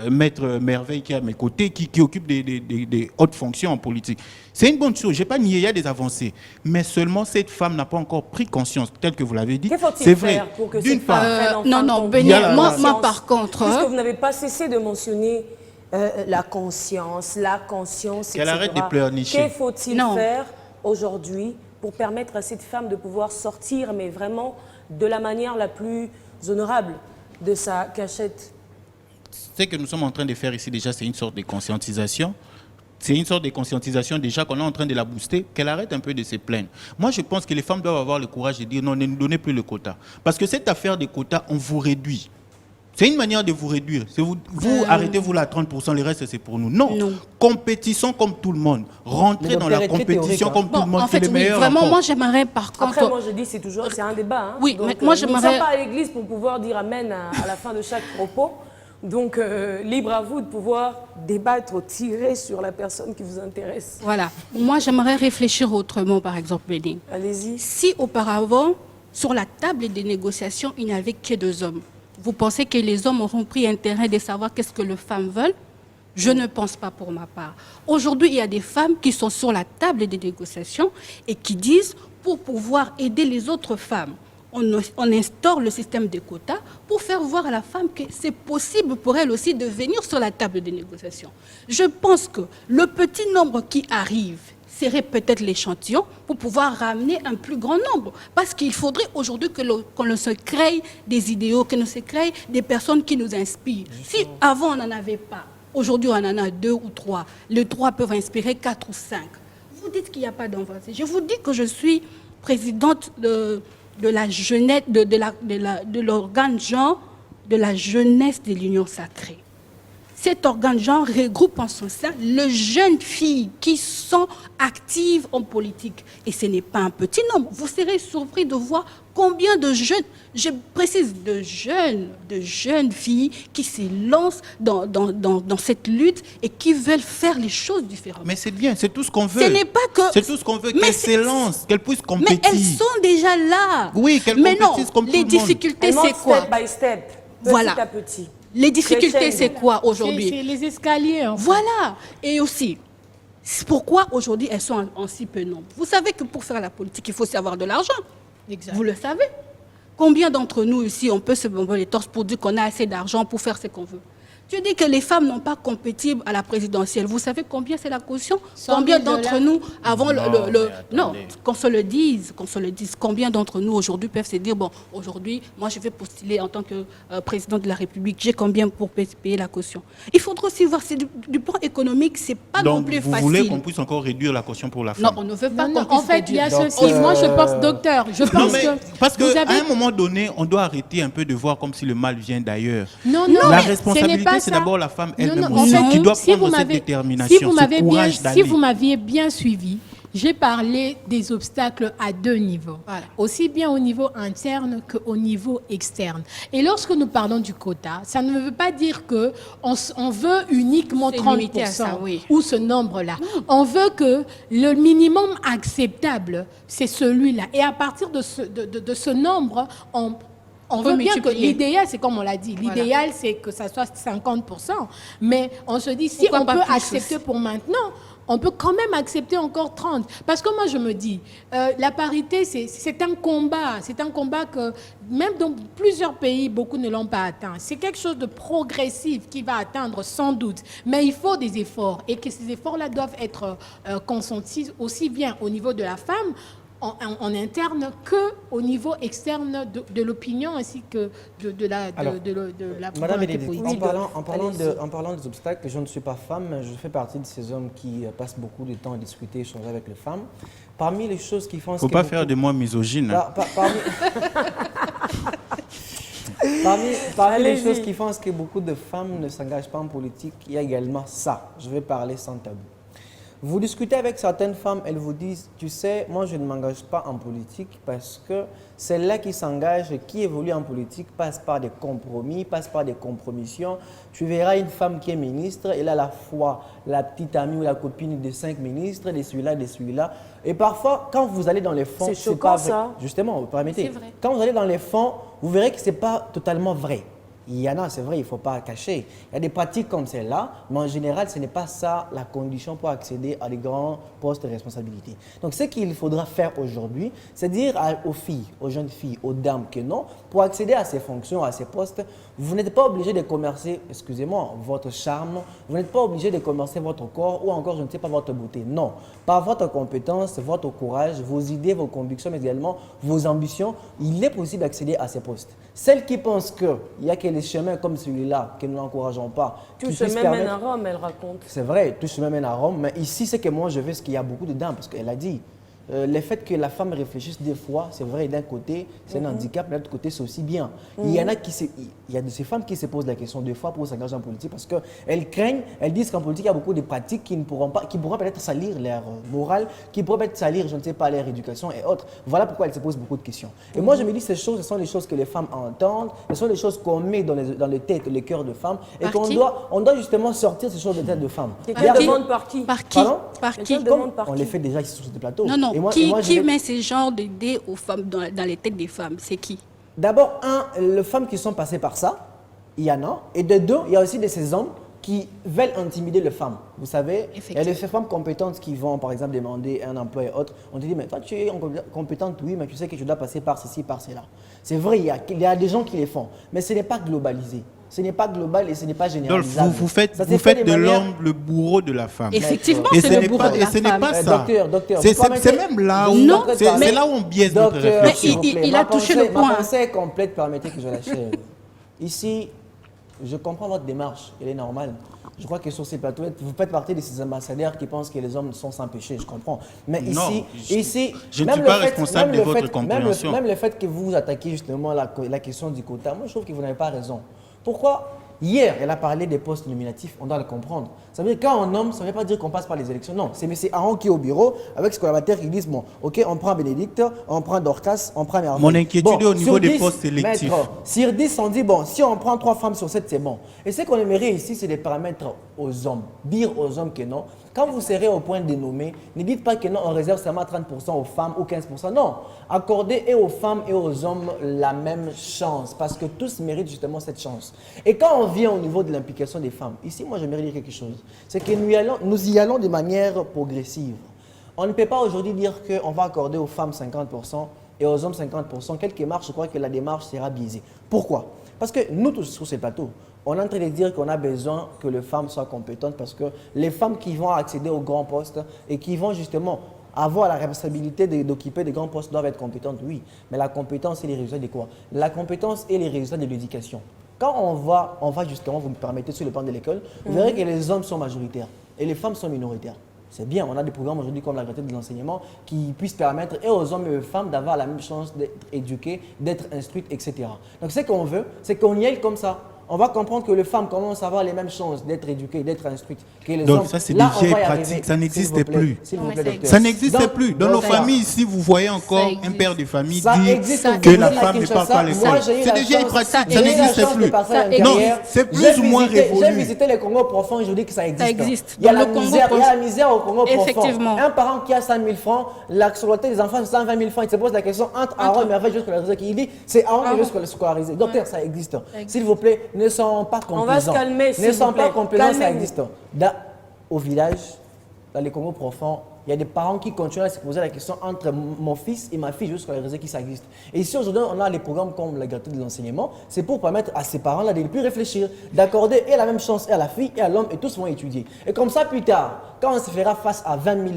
Maître Merveille qui est à mes côtés, qui occupe des hautes fonctions en politique. C'est une bonne chose, je n'ai pas nié, il y a des avancées. Mais seulement cette femme n'a pas encore pris conscience, tel que vous l'avez dit. C'est vrai. Pour que cette femme non, Béni, moi par contre... Puisque vous n'avez pas cessé de mentionner la conscience, qu'elle arrête de pleurnicher. Que faut-il faire aujourd'hui pour permettre à cette femme de pouvoir sortir, mais vraiment de la manière la plus honorable de sa cachette? Ce que nous sommes en train de faire ici déjà, c'est une sorte de conscientisation. C'est une sorte de conscientisation déjà qu'on est en train de la booster, qu'elle arrête un peu de se plaindre. Moi, je pense que les femmes doivent avoir le courage de dire non, ne nous donnez plus le quota. Parce que cette affaire de quota, on vous réduit. C'est une manière de vous réduire. Vous arrêtez-vous là à 30%, le reste c'est pour nous. Non. Compétissons comme tout le monde. Rentrez dans la compétition comme tout le monde. En fait, vraiment, moi j'aimerais par contre... Après, moi je dis, c'est un débat. Hein. Oui, donc, mais moi j'aimerais... Nous ne sommes pas à l'église pour pouvoir dire amen à la fin de chaque propos. Donc, libre à vous de pouvoir débattre, tirer sur la personne qui vous intéresse. Voilà. Moi, j'aimerais réfléchir autrement, par exemple, Béni. Allez-y. Si auparavant, sur la table des négociations, il n'y avait que 2 hommes, vous pensez que les hommes auront pris intérêt de savoir qu'est-ce que les femmes veulent? Je ne pense pas pour ma part. Aujourd'hui, il y a des femmes qui sont sur la table des négociations et qui disent, pour pouvoir aider les autres femmes, on instaure le système des quotas pour faire voir à la femme que c'est possible pour elle aussi de venir sur la table des négociations. Je pense que le petit nombre qui arrive serait peut-être l'échantillon pour pouvoir ramener un plus grand nombre. Parce qu'il faudrait aujourd'hui qu'on se crée des idéaux, qu'on se crée des personnes qui nous inspirent. Si avant on n'en avait pas, aujourd'hui on en a 2 ou 3, les 3 peuvent inspirer 4 ou 5. Vous dites qu'il n'y a pas d'avancée. Je vous dis que je suis présidente de la jeunesse, de l'organe genre de la jeunesse de l'Union sacrée. Cet organe genre regroupe en son sein les jeunes filles qui sont actives en politique. Et ce n'est pas un petit nombre. Vous serez surpris de voir combien de jeunes, je précise de jeunes filles qui se lancent dans cette lutte et qui veulent faire les choses différemment. Mais c'est bien, c'est tout ce qu'on veut. Ce n'est pas que... C'est tout ce qu'on veut, qu'elles s'élancent, qu'elles puissent compétir. Mais elles sont déjà là. Oui, qu'elles compétissent comme tout le monde. Les difficultés, c'est quoi? Step by step, voilà. petit à petit. Les difficultés, c'est quoi aujourd'hui? C'est les escaliers. En fait. Voilà. Et aussi, pourquoi aujourd'hui elles sont en si peu nombre? Vous savez que pour faire la politique, il faut aussi avoir de l'argent. Exact. Vous le savez. Combien d'entre nous ici, on peut se bomber les torses pour dire qu'on a assez d'argent pour faire ce qu'on veut? Je dis que les femmes n'ont pas compétible à la présidentielle. Vous savez combien c'est la caution? 100 Combien 000 d'entre nous, avant non, attendez. qu'on se le dise, combien d'entre nous aujourd'hui peuvent se dire, bon, aujourd'hui, moi je vais postuler en tant que président de la République, j'ai combien pour payer la caution? Il faudra aussi voir, c'est du plan économique, c'est pas non Donc, plus vous facile. voulez qu'on puisse encore réduire la caution pour la Non, femme? on ne veut pas Non, qu'on en puisse fait, il y a réduire. ceci. Moi, je pense, docteur, je Non, pense mais que parce vous qu'à avez... un moment donné, on doit arrêter un peu de voir comme si le mal vient d'ailleurs. Non, La mais responsabilité, ce n'est pas c'est ça. d'abord la femme Non, elle-même non, en aussi, fait, qui doit si vous prendre cette m'avez- détermination, si vous ce m'avez courage bien, d'aller. si vous m'aviez bien suivi, j'ai parlé des obstacles à deux niveaux, Voilà. aussi bien au niveau interne qu'au niveau externe. Et lorsque nous parlons du quota, ça ne veut pas dire que on veut uniquement C'est 30% limité à ça, oui. ou ce nombre-là. On veut que le minimum acceptable, c'est celui-là. Et à partir de ce nombre, on peut veut bien que multiplier. l'idéal, c'est comme on l'a dit, l'idéal, c'est que ça soit 50%. Mais on se dit, si Pourquoi on pas peut plus accepter aussi? pour maintenant, on peut quand même accepter encore 30. Parce que moi, je me dis, la parité, c'est un combat. C'est un combat que, même dans plusieurs pays, beaucoup ne l'ont pas atteint. C'est quelque chose de progressif qui va atteindre sans doute. Mais il faut des efforts. Et que ces efforts-là doivent être consentis aussi bien au niveau de la femme, en interne, qu'au niveau externe de l'opinion ainsi que de la Madame volonté Bénédicte, politique. en parlant des obstacles, je ne suis pas femme, mais je fais partie de ces hommes qui passent beaucoup de temps à discuter, échanger avec les femmes. Parmi les choses qui font... Faut pas faire de moi misogyne. Hein. Parmi les Allez-y. choses qui font que beaucoup de femmes ne s'engagent pas en politique, il y a également ça. Je vais parler sans tabou. Vous discutez avec certaines femmes, elles vous disent, tu sais, moi je ne m'engage pas en politique parce que celles-là qui s'engagent et qui évoluent en politique passent par des compromis, passent par des compromissions. Tu verras une femme qui est ministre, elle a à la fois la petite amie ou la copine de 5 ministres, de celui-là, de celui-là. Et parfois, quand vous allez dans les fonds, C'est choquant, pas vrai. ça. Justement, vous permettez. C'est vrai. Quand vous allez dans les fonds, vous verrez que ce n'est pas totalement vrai. Il y en a, c'est vrai, il ne faut pas cacher. Il y a des pratiques comme celle-là, mais en général, ce n'est pas ça la condition pour accéder à des grands postes de responsabilité. Donc, ce qu'il faudra faire aujourd'hui, c'est dire aux filles, aux jeunes filles, aux dames que non, pour accéder à ces fonctions, à ces postes, vous n'êtes pas obligé de commercer, excusez-moi, votre charme, vous n'êtes pas obligé de commercer votre corps ou encore, je ne sais pas, votre beauté. Non. Par votre compétence, votre courage, vos idées, vos convictions, mais également vos ambitions, il est possible d'accéder à ces postes. Celles qui pensent qu'il n'y a que les chemins comme celui-là, que nous n'encourageons pas, Tout qui se puissent mène permettre- à Rome, elle raconte. C'est vrai, tout chemin mène à Rome, mais ici, c'est que moi, je veux ce qu'il y a beaucoup de dames, parce qu'elle a dit, le fait que la femme réfléchisse des fois, c'est vrai, d'un côté, c'est un handicap, mais de l'autre côté, c'est aussi bien. Il y en a il y a de ces femmes qui se posent la question deux fois pour s'engager en politique, parce qu'elles craignent, elles disent qu'en politique, il y a beaucoup de pratiques qui pourront peut-être salir leur morale, qui pourraient peut-être salir, je ne sais pas, leur éducation et autres. Voilà pourquoi elles se posent beaucoup de questions. Et moi, je me dis, ces choses, ce sont les choses que les femmes entendent, ce sont les choses qu'on met dans les têtes, les cœurs de femmes, et Par qu'on qui on doit justement sortir ces choses des têtes de femmes. Quelqu'un qui demande par qui? Par qui? Pardon Par qui? Quelqu'un Comme demande par on qui? les fait déjà ici sur ce plateau. Non, non. Et moi, qui je vais- met ces genres d'idées aux femmes dans les têtes des femmes? C'est qui? D'abord, les femmes qui sont passées par ça, il y en a. Et de deux, il y a aussi de ces hommes qui veulent intimider les femmes. Vous savez, il y a des femmes compétentes qui vont, par exemple, demander un emploi et autres. On te dit, mais toi, tu es compétente, oui, mais tu sais que tu dois passer par ceci, par cela. C'est vrai, il y a des gens qui les font. Mais ce n'est pas globalisé. Ce n'est pas global et ce n'est pas Donc, généralisable. vous faites, Ça s'est vous fait faites de de manière- l'homme le bourreau de la femme. Effectivement, Et c'est ce le n'est bourreau pas, de et la ce n'est femme. pas ça. Docteur, C'est vous permettez- même là vous où, me faites pas- c'est là où on biaise notre Docteur, réflexion. s'il vous Mais plaît, il a ma touché pensée- le point. Ma pensée est complète, permettez que je l'achève. Ici, je comprends votre démarche, elle est normale. Je crois que sur ces plateaux, vous faites partie de ces ambassadeurs qui pensent que les hommes sont sans péché, je comprends. Mais Non, ici, je ne même suis le pas fait- responsable même de le votre fait- compréhension. Même le fait que vous attaquez justement la question du quota, moi je trouve que vous n'avez pas raison. Pourquoi? Hier, elle a parlé des postes nominatifs, on doit le comprendre. Ça veut dire quand on nomme, ça ne veut pas dire qu'on passe par les élections. Non, c'est M. Aaron qui est au bureau avec ses collaborateurs qui disent, bon, ok, on prend Bénédicte, on prend Dorcas, on prend Merveille. Mon inquiétude est au niveau sur des 10, postes sélectifs. maître, sur 10, on dit, bon, si on prend 3 femmes sur 7, c'est bon. Et ce qu'on aimerait ici, c'est de permettre aux hommes, dire aux hommes que non. Quand vous serez au point de nommer, ne dites pas que non, on réserve seulement 30% aux femmes ou 15%. Non, accordez et aux femmes et aux hommes la même chance, parce que tous méritent justement cette chance. Et quand on vient au niveau de l'implication des femmes, ici, moi, j'aimerais dire quelque chose. C'est que nous y allons de manière progressive. On ne peut pas aujourd'hui dire qu'on va accorder aux femmes 50% et aux hommes 50%. Quelque marche, je crois que la démarche sera biaisée. Pourquoi? Parce que nous tous sur ces plateaux, on est en train de dire qu'on a besoin que les femmes soient compétentes parce que les femmes qui vont accéder aux grands postes et qui vont justement avoir la responsabilité d'occuper des grands postes doivent être compétentes, oui. Mais la compétence et les résultats de quoi? La compétence et les résultats de l'éducation. Quand on va justement, vous me permettez, sur le plan de l'école, vous verrez que les hommes sont majoritaires et les femmes sont minoritaires. C'est bien, on a des programmes aujourd'hui comme la gratuité de l'enseignement qui puissent permettre et aux hommes et aux femmes d'avoir la même chance d'être éduqués, d'être instruites, etc. Donc ce qu'on veut, c'est qu'on y aille comme ça. On va comprendre que les femmes commencent à avoir les mêmes chances d'être éduquées, d'être instruites que les hommes. Donc ça, c'est Là, déjà on va y pratique, arriver, ça n'existait plus. s'il vous plaît, Ça docteur. Ça n'existe plus. Dans nos donc, familles, ici, vous voyez encore Ça un existe. père de famille ça dire existe que au la Kinshasa. femme ne parle pas à l'école. Moi, j'ai eu C'est la déjà une chance- pratique, ça ça j'ai eu la n'existe chance de plus. passer à Ça l'intérieur. existe. Non, c'est plus J'ai ou moins visité- révolu. J'ai visité les Congo profonds, je vous dis que ça existe. Ça existe. Il y a Dans la le Congo misère, il y a la misère au Congo profond. Effectivement. Un parent qui a 100 000 francs, la scolarité des enfants, c'est 120 000 francs. Il se pose la question entre Aaron et Merveille jusqu'à la qui dit c'est Aaron qui veut scolariser. Docteur, ça existe. S'il vous plaît, ne soyons pas complaisants. On va se calmer, s'il Ne vous soyons pas plaît. complaisants, ça Calmez-vous. existe. Au village, dans les Congo profonds, il y a des parents qui continuent à se poser la question entre mon fils et ma fille jusqu'à la raison qui ça existe. Et ici, aujourd'hui, on a des programmes comme la gratuité de l'enseignement. C'est pour permettre à ces parents-là de ne plus réfléchir, d'accorder et la même chance et à la fille et à l'homme et tous vont étudier. Et comme ça, plus tard, quand on se fera face à 20 000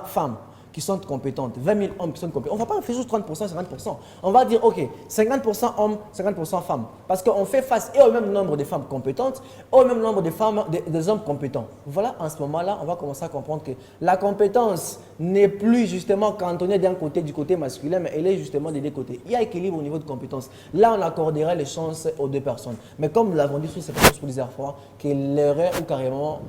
femmes qui sont compétentes, 20 000 hommes qui sont compétents, on ne va pas réfléchir sur 30%, 50%. On va dire, OK, 50% hommes, 50% femmes. Parce qu'on fait face et au même nombre de femmes compétentes, au même nombre de femmes, des hommes compétents. Voilà, en ce moment-là, on va commencer à comprendre que la compétence n'est plus justement cantonnée d'un côté, du côté masculin, mais elle est justement des deux côtés. Il y a équilibre au niveau de compétences. Là, on accorderait les chances aux deux personnes. Mais comme nous l'avons dit sur cette chose pour les enfants, que l'erreur ou carrément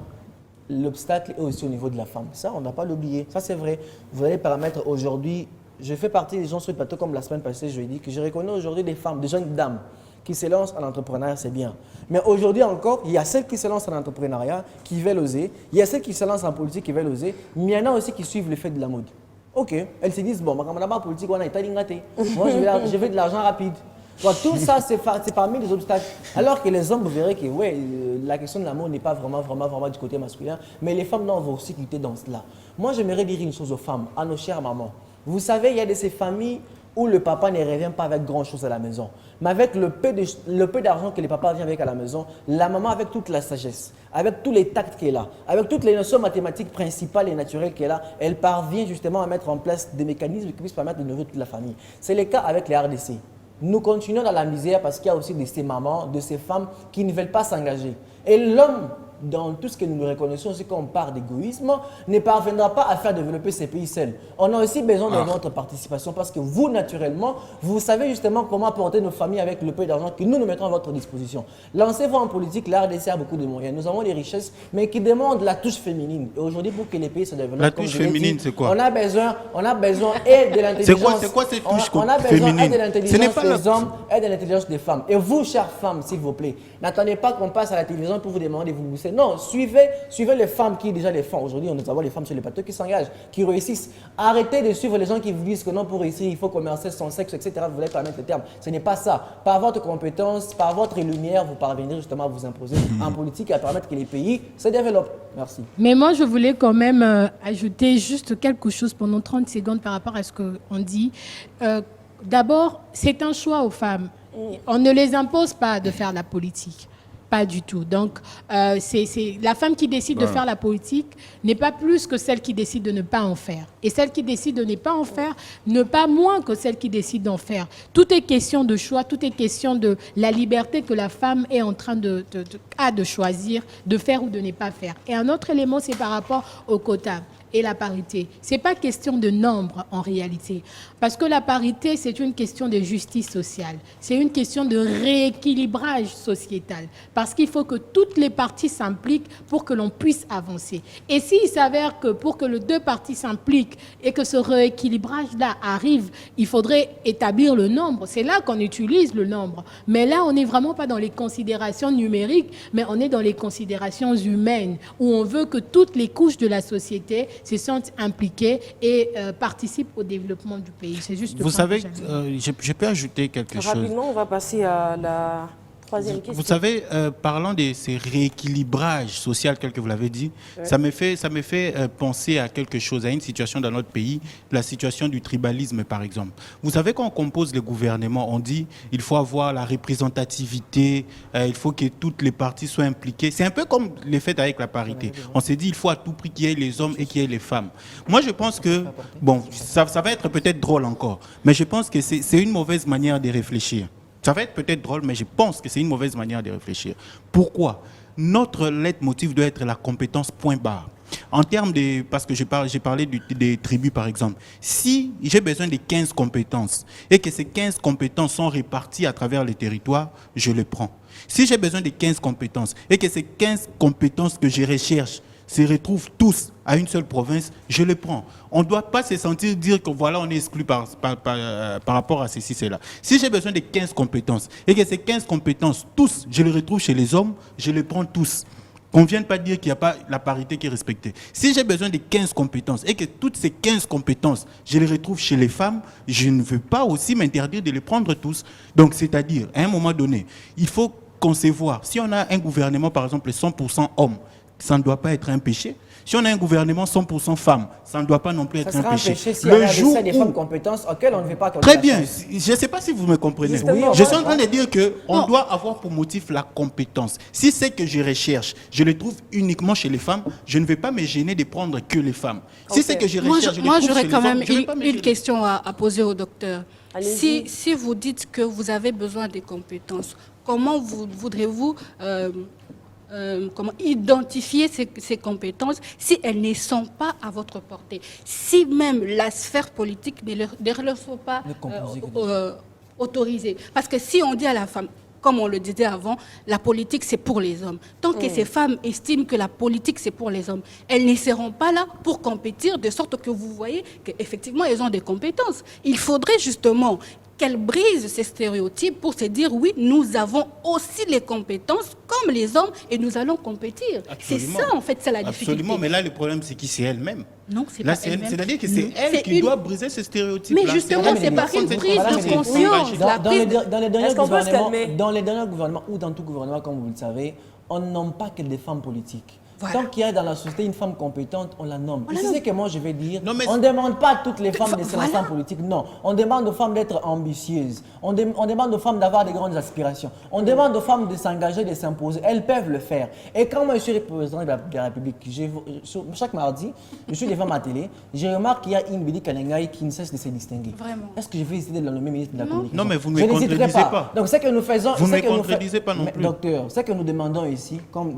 l'obstacle est aussi au niveau de la femme. Ça, on n'a pas l'oublier. Ça, c'est vrai. Vous allez permettre aujourd'hui, je fais partie des gens sur le plateau comme la semaine passée, je l'ai dit, que je reconnais aujourd'hui des femmes, des jeunes dames qui se lancent en entrepreneuriat, c'est bien. Mais aujourd'hui encore, il y a celles qui se lancent en entrepreneuriat, qui veulent oser. Il y a celles qui se lancent en politique, qui veulent oser. Mais il y en a aussi qui suivent l'effet de la mode. OK, elles se disent, bon, ma camarade politique, on a été lingaté. Moi, je veux de l'argent rapide. Bon, tout ça, c'est parmi les obstacles. Alors que les hommes, vous verrez que la question de l'amour n'est pas vraiment du côté masculin, mais les femmes vont aussi quitter dans cela. Moi, j'aimerais dire une chose aux femmes, à nos chères mamans. Vous savez, il y a de ces familles où le papa ne revient pas avec grand-chose à la maison. Mais avec le peu d'argent que le papa vient avec à la maison, la maman, avec toute la sagesse, avec tous les tacts qu'elle a, avec toutes les notions mathématiques principales et naturelles qu'elle a, elle parvient justement à mettre en place des mécanismes qui puissent permettre de nourrir toute la famille. C'est le cas avec les RDC. Nous continuons dans la misère parce qu'il y a aussi de ces mamans, de ces femmes qui ne veulent pas s'engager. Et l'homme, dans tout ce que nous reconnaissons aussi qu'on parle d'égoïsme, ne parviendra pas à faire développer ces pays seuls. On a aussi besoin de votre participation parce que vous, naturellement, vous savez justement comment porter nos familles avec le peu d'argent que nous mettons à votre disposition. Lancez-vous en politique, la RDC a beaucoup de moyens. Nous avons des richesses, mais qui demandent la touche féminine. Et aujourd'hui, pour que les pays se développent, La touche féminine, c'est quoi? On a besoin et de l'intelligence. C'est quoi cette touche On a besoin féminine? et de Ce n'est l'intelligence pas des hommes et de l'intelligence des femmes. Et vous, chères femmes, s'il vous plaît, n'attendez pas qu'on passe à la télévision pour vous demander de vous bousser. Non, suivez les femmes qui déjà les font. Aujourd'hui, on avons les femmes sur les plateaux qui s'engagent, qui réussissent. Arrêtez de suivre les gens qui vous disent que non, pour réussir, il faut commercer son sexe, etc. Vous voulez pas mettre le terme. Ce n'est pas ça. Par votre compétence, par votre lumière, vous parviendrez justement à vous imposer en politique et à permettre que les pays se développent. Merci. Mais moi, je voulais quand même ajouter juste quelque chose pendant 30 secondes par rapport à ce qu'on dit. D'abord, c'est un choix aux femmes. On ne les impose pas de faire la politique. Pas du tout. Donc, c'est la femme qui décide de faire la politique n'est pas plus que celle qui décide de ne pas en faire. Et celle qui décide de ne pas en faire, ne pas moins que celle qui décide d'en faire. Tout est question de choix, tout est question de la liberté que la femme est en train de choisir, de faire ou de ne pas faire. Et un autre élément, c'est par rapport au quota et la parité. Ce n'est pas question de nombre en réalité. Parce que la parité, c'est une question de justice sociale. C'est une question de rééquilibrage sociétal. Parce qu'il faut que toutes les parties s'impliquent pour que l'on puisse avancer. Et s'il s'avère que pour que les deux parties s'impliquent et que ce rééquilibrage-là arrive, il faudrait établir le nombre. C'est là qu'on utilise le nombre. Mais là, on n'est vraiment pas dans les considérations numériques, mais on est dans les considérations humaines, où on veut que toutes les couches de la société se sentent impliquées et participent au développement du pays. C'est juste. Vous savez, je peux ajouter quelque chose. Rapidement, on va passer à la Troisième question. Vous savez, parlant de ces rééquilibrages sociaux, tel que vous l'avez dit, ça me fait penser à quelque chose, à une situation dans notre pays, la situation du tribalisme, par exemple. Vous savez, quand on compose les gouvernements, on dit il faut avoir la représentativité, il faut que toutes les parties soient impliquées. C'est un peu comme le fait avec la parité. On s'est dit il faut à tout prix qu'il y ait les hommes et qu'il y ait les femmes. Moi, je pense que, bon, ça va être peut-être drôle encore, mais je pense que c'est une mauvaise manière de réfléchir. Ça va être peut-être drôle, mais je pense que c'est une mauvaise manière de réfléchir. Pourquoi? Notre leitmotiv doit être la compétence point barre. En termes de... Parce que j'ai parlé des tribus, par exemple. Si j'ai besoin de 15 compétences et que ces 15 compétences sont réparties à travers les territoires, je les prends. Si j'ai besoin de 15 compétences et que ces 15 compétences que je recherche se retrouvent tous à une seule province, je les prends. On ne doit pas se sentir dire que voilà, on est exclu par rapport à ceci, cela. Si j'ai besoin de 15 compétences et que ces 15 compétences, tous, je les retrouve chez les hommes, je les prends tous. Qu'on ne vienne pas dire qu'il n'y a pas la parité qui est respectée. Si j'ai besoin de 15 compétences et que toutes ces 15 compétences, je les retrouve chez les femmes, je ne veux pas aussi m'interdire de les prendre tous. Donc, c'est-à-dire, à un moment donné, il faut concevoir. Si on a un gouvernement, par exemple, 100% hommes, ça ne doit pas être un péché. Si on a un gouvernement 100% femmes, ça ne doit pas non plus être un péché. Si le jour où des femmes compétences auxquelles on ne veut pas accorder très la bien, chance. je ne sais pas si vous me comprenez. Justement, je suis en train de dire qu'on doit avoir pour motif la compétence. Si c'est que je recherche, je le trouve uniquement chez les femmes, je ne vais pas me gêner de prendre que les femmes. Si c'est que je recherche, Moi, je le trouve j'aurais chez quand les même hommes, je ne vais pas me une gêner. question à poser au docteur. Allez-y. Si vous dites que vous avez besoin des compétences, comment voudrez-vous comment identifier ces compétences si elles ne sont pas à votre portée? Si même la sphère politique ne leur soit pas autorisée. Parce que si on dit à la femme, comme on le disait avant, la politique c'est pour les hommes. Tant que ces femmes estiment que la politique c'est pour les hommes, elles ne seront pas là pour compétir, de sorte que vous voyez qu'effectivement elles ont des compétences. Il faudrait justement qu'elles brisent ces stéréotypes pour se dire oui, nous avons aussi les compétences comme les hommes et nous allons compétir. C'est Absolument. ça en fait, c'est la difficulté. Absolument, mais là le problème c'est qui? C'est elle-même. Non, c'est Là, pas elle-même. c'est-à-dire que c'est elle C'est qui doit briser ce stéréotype. Mais justement, c'est par une prise de conscience. Dans les derniers Est-ce qu'on peut se gouvernements, calmer? dans les derniers gouvernements ou dans tout gouvernement, comme vous le savez, on ne nomme pas que des femmes politiques. Voilà. Tant qu'il y a dans la société une femme compétente, on la nomme. On Et la c'est nomme. ce que moi je vais dire. Non, mais on ne demande pas à toutes les femmes de se lancer Voilà. en politique. Non. On demande aux femmes d'être ambitieuses. On demande aux femmes d'avoir des grandes aspirations. On demande aux femmes de s'engager, de s'imposer. Elles peuvent le faire. Et quand moi je suis président de la République, chaque mardi, je suis devant ma télé, je remarque qu'il y a une Bidi Kanengai qui ne cesse de se distinguer. Vraiment. Est-ce que je vais décider de la nommer ministre de la communication? Non, mais vous ne Je me n'hésiterai contredisez pas. Donc, ce que nous faisons. Vous ce ne me que nous contredisez pas non Mais, plus. Docteur, ce que nous demandons ici, comme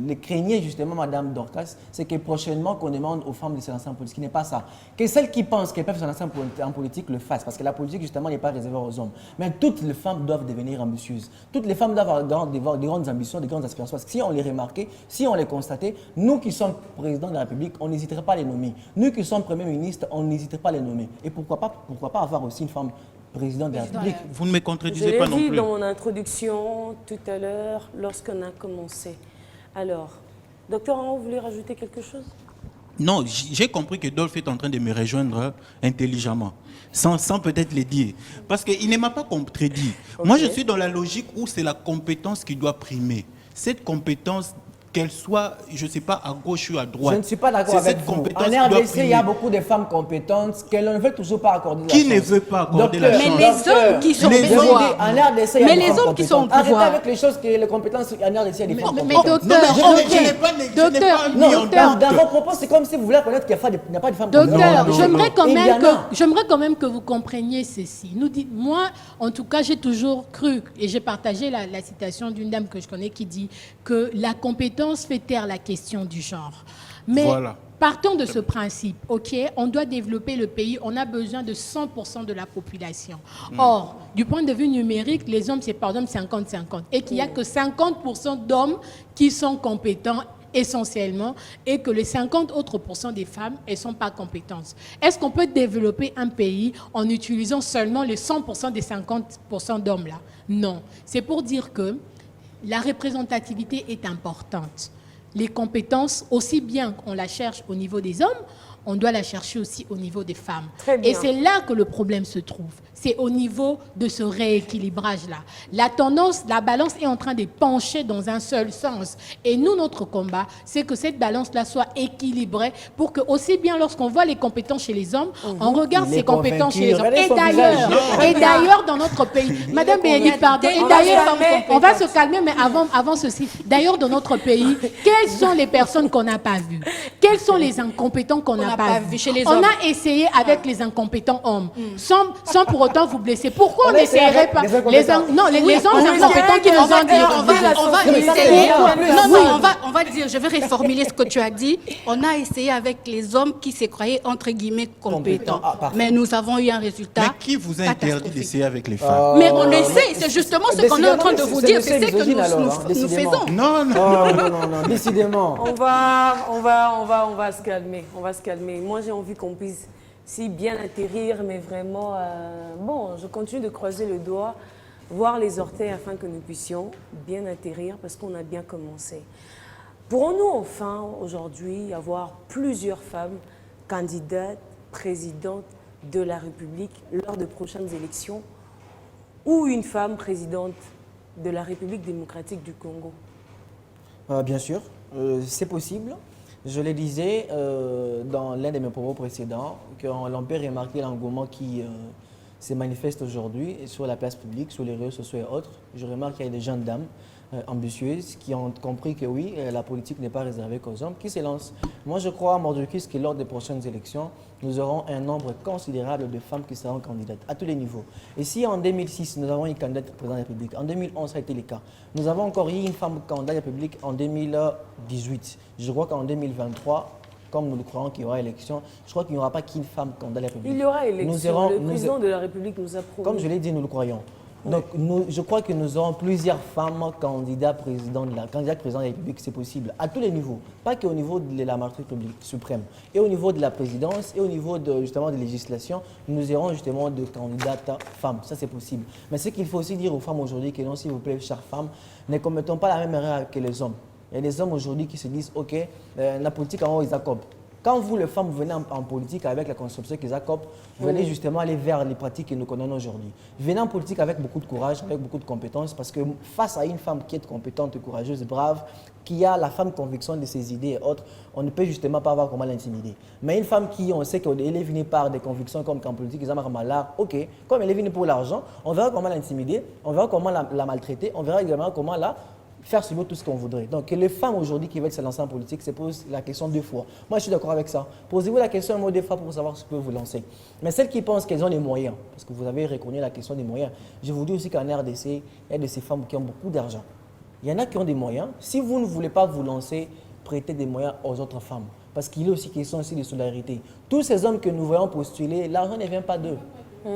le craignait justement Madame Dorcas, c'est que prochainement qu'on demande aux femmes de se lancer en politique, ce qui n'est pas ça. Que celles qui pensent qu'elles peuvent se lancer en politique le fassent, parce que la politique justement n'est pas réservée aux hommes. Mais toutes les femmes doivent devenir ambitieuses. Toutes les femmes doivent avoir des grandes ambitions, des grandes aspirations. Parce que si on les remarquait, si on les constatait, nous qui sommes présidents de la République, on n'hésiterait pas à les nommer. Nous qui sommes premiers ministres, on n'hésiterait pas à les nommer. Et pourquoi pas avoir aussi une femme présidente de la République? Vous ne me Je contredisez pas l'ai non dit plus. dans mon introduction tout à l'heure, lorsqu'on a commencé. Alors, docteur, vous voulez rajouter quelque chose? Non, j'ai compris que Dolph est en train de me rejoindre intelligemment, sans peut-être le dire. Parce qu'il ne m'a pas contredit. Moi, je suis dans la logique où c'est la compétence qui doit primer. Cette compétence, qu'elle soit, je ne sais pas, à gauche ou à droite. Je ne suis pas d'accord c'est avec cette vous. compétence En qui doit RDC, il y a primer. beaucoup de femmes compétentes qu'elles ne veulent toujours pas accorder la Qui chance. ne veut pas accorder la Docteur, chance? Mais les hommes qui sont au Les Je vous dis, pouvoir. en RDC, il y a Mais des les femmes hommes qui sont au compétentes. Arrêtez pouvoir. avec les choses que les compétences en RDC, il y a des femmes mais compétentes. docteur, Non, mais ok. je n'ai pas Docteur, mis en Non, doute. dans vos propos, c'est comme si vous voulez reconnaître qu'il n'y a pas de femmes Docteur, compétentes. non, j'aimerais non. quand Il y même en a. j'aimerais quand même que vous compreniez ceci. Moi, en tout cas, j'ai toujours cru, et j'ai partagé la citation d'une dame que je connais qui dit que la compétence fait taire la question du genre. Mais Voilà. partons de ce principe, ok, on doit développer le pays, on a besoin de 100% de la population. Or, du point de vue numérique, les hommes, c'est par exemple 50-50, et qu'il n'y a que 50% d'hommes qui sont compétents essentiellement, et que les 50 autres % des femmes, elles ne sont pas compétentes. Est-ce qu'on peut développer un pays en utilisant seulement les 100% des 50% d'hommes là? Non. C'est pour dire que la représentativité est importante. Les compétences, aussi bien qu'on la cherche au niveau des hommes, on doit la chercher aussi au niveau des femmes. Très bien. Et c'est là que le problème se trouve. C'est au niveau de ce rééquilibrage-là. La tendance, la balance est en train de pencher dans un seul sens. Et nous, notre combat, c'est que cette balance-là soit équilibrée pour que, aussi bien lorsqu'on voit les compétences chez les hommes, on regarde Il est ces compétences chez les hommes. convaincu. Regardez Et d'ailleurs, dans notre pays, Madame Bénédicte, pardon, et d'ailleurs, on va se calmer, mais avant ceci, d'ailleurs, dans notre pays, quelles sont les personnes qu'on n'a pas vues? Quels sont les incompétents qu'on n'a pas vus chez les On hommes? a essayé avec les incompétents hommes, sans pour autant vous blesser. Pourquoi on a essayé n'essayerait avec pas les incompétents. non, les hommes on incompétents qui nous ont dit. On va Non, mais ça, c'est essayer. bien. On va dire, je vais reformuler ce que tu as dit. On a essayé avec les hommes qui se croyaient entre guillemets compétents. Ah, parfait. Mais nous avons eu un Mais résultat. qui vous a interdit catastrophique. d'essayer avec les femmes? Mais on essaie, c'est justement ce qu'on est en train de vous dire, c'est ce que misogyne, alors, nous décidément. faisons. Non, non. Oh, non, décidément. On va se calmer. On va se calmer. Moi, j'ai envie qu'on puisse si bien atterrir, mais vraiment, bon, je continue de croiser le doigt, voir les orteils afin que nous puissions bien atterrir parce qu'on a bien commencé. Pourrons-nous enfin, aujourd'hui, avoir plusieurs femmes candidates, présidentes de la République lors de prochaines élections ou une femme présidente de la République démocratique du Congo? Bien sûr, c'est possible. Je le disais dans l'un de mes propos précédents, qu'on peut remarquer l'engouement qui se manifeste aujourd'hui sur la place publique, sur les réseaux sociaux et autres. Je remarque qu'il y a des jeunes dames ambitieuses qui ont compris que oui, la politique n'est pas réservée qu'aux hommes, qui se lancent. Moi, je crois à Mordicus que lors des prochaines élections, nous aurons un nombre considérable de femmes qui seront candidates à tous les niveaux. Et si en 2006, nous avons une candidate président de la République, en 2011, ça a été le cas. Nous avons encore eu une femme candidate de la République en 2018. Je crois qu'en 2023, comme nous le croyons qu'il y aura élection, je crois qu'il n'y aura pas qu'une femme candidate de la République. Il y aura élection. Le nous président de la République nous a promis. Comme je l'ai dit, nous le croyons. Donc, je crois que nous aurons plusieurs femmes candidates présidents de la République, c'est possible, à tous les niveaux. Pas qu'au niveau de la majorité publique suprême. Et au niveau de la présidence, et au niveau justement de législation, nous aurons justement de candidates femmes. Ça, c'est possible. Mais ce qu'il faut aussi dire aux femmes aujourd'hui, que non, s'il vous plaît, chères femmes, ne commettons pas la même erreur que les hommes. Il y a des hommes aujourd'hui qui se disent, OK, la politique en haut, ils accordent. Quand vous, les femmes, venez en politique avec la conception qu'ils accordent, vous allez justement aller vers les pratiques que nous connaissons aujourd'hui. Venez en politique avec beaucoup de courage, avec beaucoup de compétences, parce que face à une femme qui est compétente, courageuse, brave, qui a la femme conviction de ses idées et autres, on ne peut justement pas voir comment l'intimider. Mais une femme qui, on sait qu'elle est venue par des convictions comme qu'en politique, ils ont malheur, OK, comme elle est venue pour l'argent, on verra comment l'intimider, on verra comment la maltraiter, on verra également comment faire subir tout ce qu'on voudrait. Donc, les femmes aujourd'hui qui veulent se lancer en politique se posent la question deux fois. Moi, je suis d'accord avec ça. Posez-vous la question un mot deux fois pour savoir ce que vous lancez. Mais celles qui pensent qu'elles ont les moyens, parce que vous avez reconnu la question des moyens, je vous dis aussi qu'en RDC, il y a de ces femmes qui ont beaucoup d'argent. Il y en a qui ont des moyens. Si vous ne voulez pas vous lancer, prêtez des moyens aux autres femmes. Parce qu'il y a aussi question aussi de solidarité. Tous ces hommes que nous voyons postuler, l'argent ne vient pas d'eux.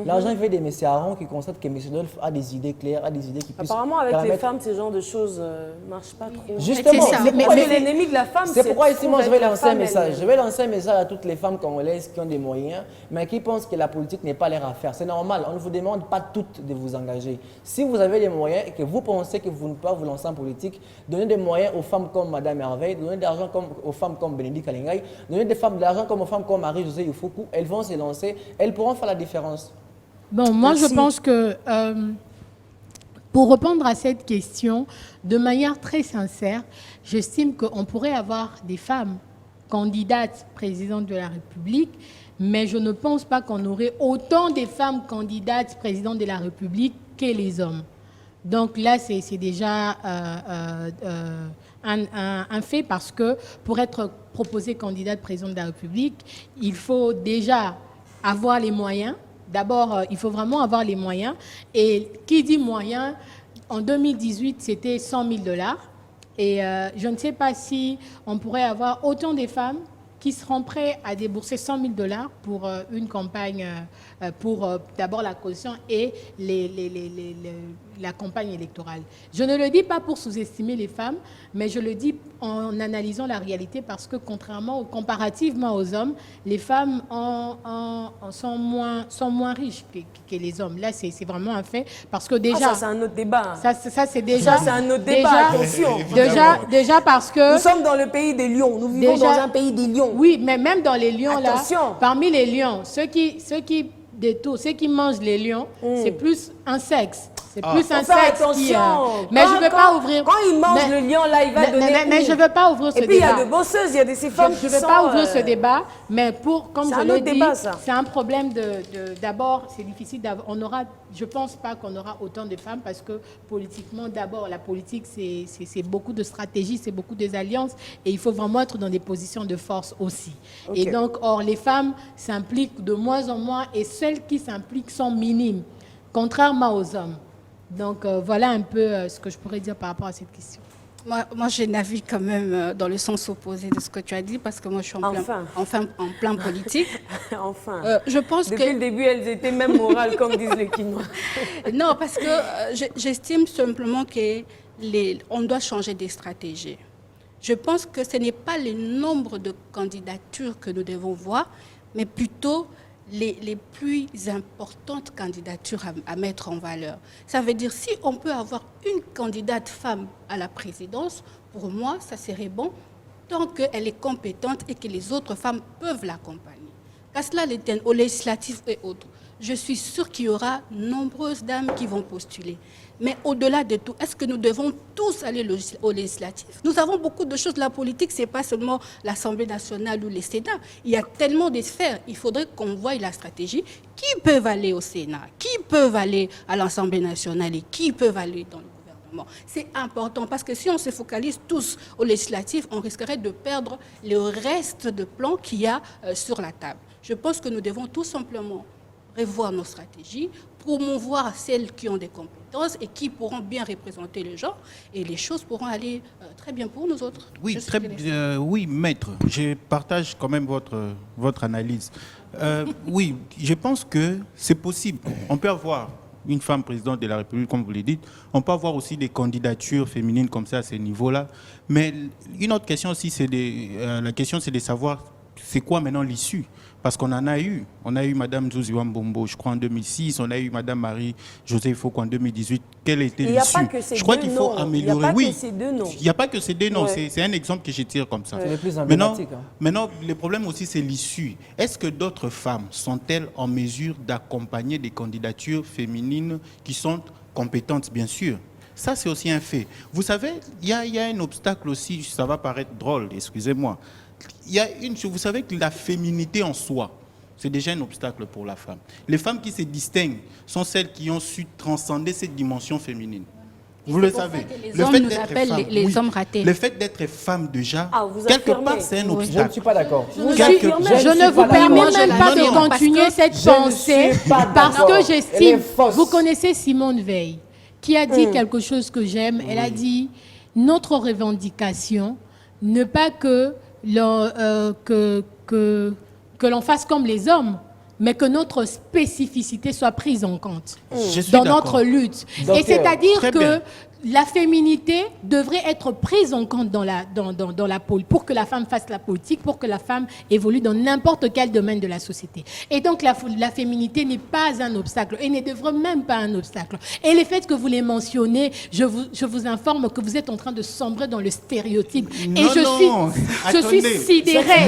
L'argent vient des M. Aron qui constatent que M. Dolph a des idées claires, a des idées qui puissent... Apparemment, avec les femmes, ce genre de choses ne marchent pas trop. Justement, c'est l'ennemi de la femme. C'est pourquoi ici, moi, je vais lancer un message. Elle. Je vais lancer un message à toutes les femmes congolaises qui ont des moyens, mais qui pensent que la politique n'est pas leur affaire. C'est normal, on ne vous demande pas toutes de vous engager. Si vous avez des moyens et que vous pensez que vous ne pouvez pas vous lancer en politique, donnez des moyens aux femmes comme Mme Hervé, donnez de l'argent aux femmes comme Bénédicte Kalingay, donnez de l'argent comme aux femmes comme Marie-Josée Youfoukou. Elles vont se lancer, elles pourront faire la différence. Bon, moi, Merci. je pense que pour répondre à cette question, de manière très sincère, j'estime qu'on pourrait avoir des femmes candidates présidentes de la République, mais je ne pense pas qu'on aurait autant de femmes candidates présidentes de la République que les hommes. Donc là, c'est déjà un fait parce que pour être proposée candidate présidente de la République, il faut déjà avoir les moyens. D'abord, il faut vraiment avoir les moyens. Et qui dit moyens, en 2018, c'était 100 000 $. Et je ne sais pas si on pourrait avoir autant de femmes qui seront prêtes à débourser 100 000 $ pour une campagne, pour d'abord la caution et la campagne électorale. Je ne le dis pas pour sous-estimer les femmes, mais je le dis en analysant la réalité parce que comparativement aux hommes, les femmes sont moins riches que les hommes. Là, c'est vraiment un fait parce que déjà... ça, c'est un autre débat. Ça, c'est déjà... Ça, c'est un autre débat, attention. Déjà parce que... Nous sommes dans le pays des lions. Nous vivons dans un pays des lions. Oui, mais même dans les lions, attention. là, parmi les lions, ceux qui mangent les lions, c'est plus un sexe. C'est plus un sexe qui... mais je ne veux pas ouvrir... Quand il mange le lion, là, il va donner... Mais je ne veux pas ouvrir ce débat. Et puis, il y a de bosseuses, il y a ces femmes qui sont... Je ne veux pas ouvrir ce débat, mais comme je l'ai dit, c'est un problème d'abord, c'est difficile d'avoir... Je ne pense pas qu'on aura autant de femmes parce que politiquement, d'abord, la politique, c'est beaucoup de stratégies, c'est beaucoup des alliances et il faut vraiment être dans des positions de force aussi. Okay. Et donc, les femmes s'impliquent de moins en moins et celles qui s'impliquent sont minimes, contrairement aux hommes. Donc, voilà un peu ce que je pourrais dire par rapport à cette question. Moi j'ai un avis quand même dans le sens opposé de ce que tu as dit, parce que moi, je suis en plein politique. Enfin. Je pense Depuis le début, elles étaient même morales, comme disent les Quinois. Non, parce que j'estime simplement qu'on doit changer des stratégies. Je pense que ce n'est pas le nombre de candidatures que nous devons voir, mais plutôt les plus importantes candidatures à mettre en valeur. Ça veut dire, si on peut avoir une candidate femme à la présidence, pour moi, ça serait bon, tant qu'elle est compétente et que les autres femmes peuvent l'accompagner. Qu'à cela les tienne, aux législatives et autres, je suis sûre qu'il y aura nombreuses dames qui vont postuler. Mais au-delà de tout, est-ce que nous devons tous aller aux législatives? Nous avons beaucoup de choses. La politique, ce n'est pas seulement l'Assemblée nationale ou les Sénats. Il y a tellement de sphères. Il faudrait qu'on voie la stratégie. Qui peuvent aller au Sénat? Qui peuvent aller à l'Assemblée nationale? Et qui peuvent aller dans le gouvernement? C'est important parce que si on se focalise tous aux législatives, on risquerait de perdre le reste de plans qu'il y a sur la table. Je pense que nous devons tout simplement revoir nos stratégies, promouvoir celles qui ont des compétences et qui pourront bien représenter le genre, et les choses pourront aller très bien pour nous autres. Oui, oui, maître, je partage quand même votre analyse. Oui, je pense que c'est possible. On peut avoir une femme présidente de la République, comme vous le dites. On peut avoir aussi des candidatures féminines comme ça à ce niveau-là. Mais une autre question aussi, la question c'est de savoir c'est quoi maintenant l'issue. Parce qu'on en a eu. On a eu Mme Zuzi Wambombo, je crois, en 2006. On a eu Mme Marie-Josée Foucault en 2018. Quelle était l'issue? Je crois qu'il faut améliorer. Il n'y a pas que ces deux noms. Ouais. C'est un exemple que je tire comme ça. C'est le plus emblématique. Maintenant, le problème aussi, c'est l'issue. Est-ce que d'autres femmes sont-elles en mesure d'accompagner des candidatures féminines qui sont compétentes, bien sûr? Ça, c'est aussi un fait. Vous savez, il y a un obstacle aussi, ça va paraître drôle, excusez-moi. Vous savez que la féminité en soi, c'est déjà un obstacle pour la femme. Les femmes qui se distinguent sont celles qui ont su transcender cette dimension féminine. Vous le savez. Les hommes nous appellent les hommes ratés. Le fait d'être femme déjà, quelque part, c'est un obstacle. Je ne suis pas d'accord. Je ne vous permets même pas de continuer cette pensée parce que j'estime... Vous connaissez Simone Veil, qui a dit quelque chose que j'aime. Elle a dit, notre revendication, ne pas que l'on fasse comme les hommes, mais que notre spécificité soit prise en compte dans notre lutte. Et c'est-à-dire que la féminité devrait être prise en compte dans la pour que la femme fasse la politique, pour que la femme évolue dans n'importe quel domaine de la société. Et donc la féminité n'est pas un obstacle et ne devrait même pas un obstacle. Et le fait que vous les mentionnez, je vous informe que vous êtes en train de sombrer dans le stéréotype. Non, et je suis sidérée.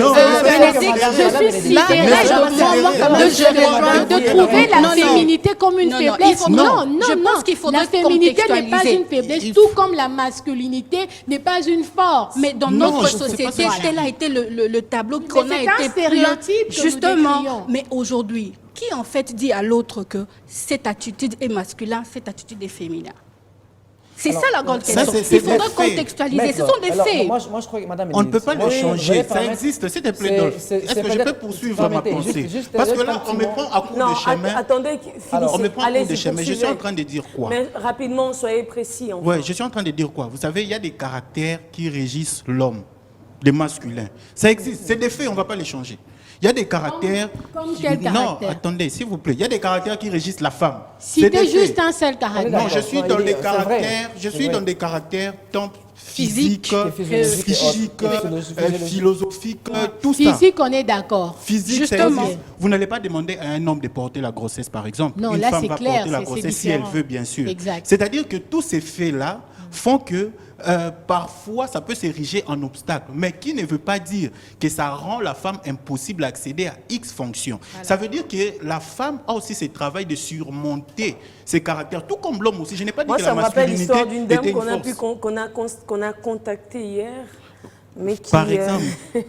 De trouver la féminité comme une faiblesse. Non, je pense qu'il faudrait la féminité n'est pas une faiblesse. Tout comme la masculinité n'est pas une force. Mais dans notre société, tel a été le tableau qu'on a été stéréotype justement. Mais aujourd'hui, qui en fait dit à l'autre que cette attitude est masculine, cette attitude est féminin? C'est ça la grande question. Il faudra contextualiser. Ce sont des faits. Moi, je crois que Madame... On ne peut pas le changer. Ça existe. S'il te plaît, Dolph. Est-ce que je peux poursuivre ma pensée? Parce que là, on me prend à court de chemin. Attendez, on me prend à court de chemin. Je suis en train de dire quoi? Mais rapidement, soyez précis. Oui, je suis en train de dire quoi? Vous savez, il y a des caractères qui régissent l'homme, les masculins. Ça existe. C'est des faits, on ne va pas les changer. Il y a des caractères... Comme quel Non, caractère? attendez, s'il vous plaît. Il y a des caractères qui régissent la femme. Citez des juste faits. un seul caractère. Non, je suis dans des C'est caractères, vrai. je C'est suis vrai. dans des caractères tant physiques, physiques, philosophiques, tout ça. Physique, on est d'accord. Physique, Justement. c'est- vous n'allez pas demander à un homme de porter la grossesse, par exemple. Non, Une là, femme c'est va clair, porter la c'est grossesse si elle différent. veut, bien sûr. Exact. C'est-à-dire que tous ces faits-là font que parfois ça peut s'ériger en obstacle, mais qui ne veut pas dire que ça rend la femme impossible d'accéder à X fonctions. Ça veut dire que la femme a aussi ce travail de surmonter ses caractères, tout comme l'homme aussi. Je n'ai pas dit Moi, que ça la me rappelle masculinité l'histoire d'une dame était une force. qu'on a contactée hier, mais qui Par exemple,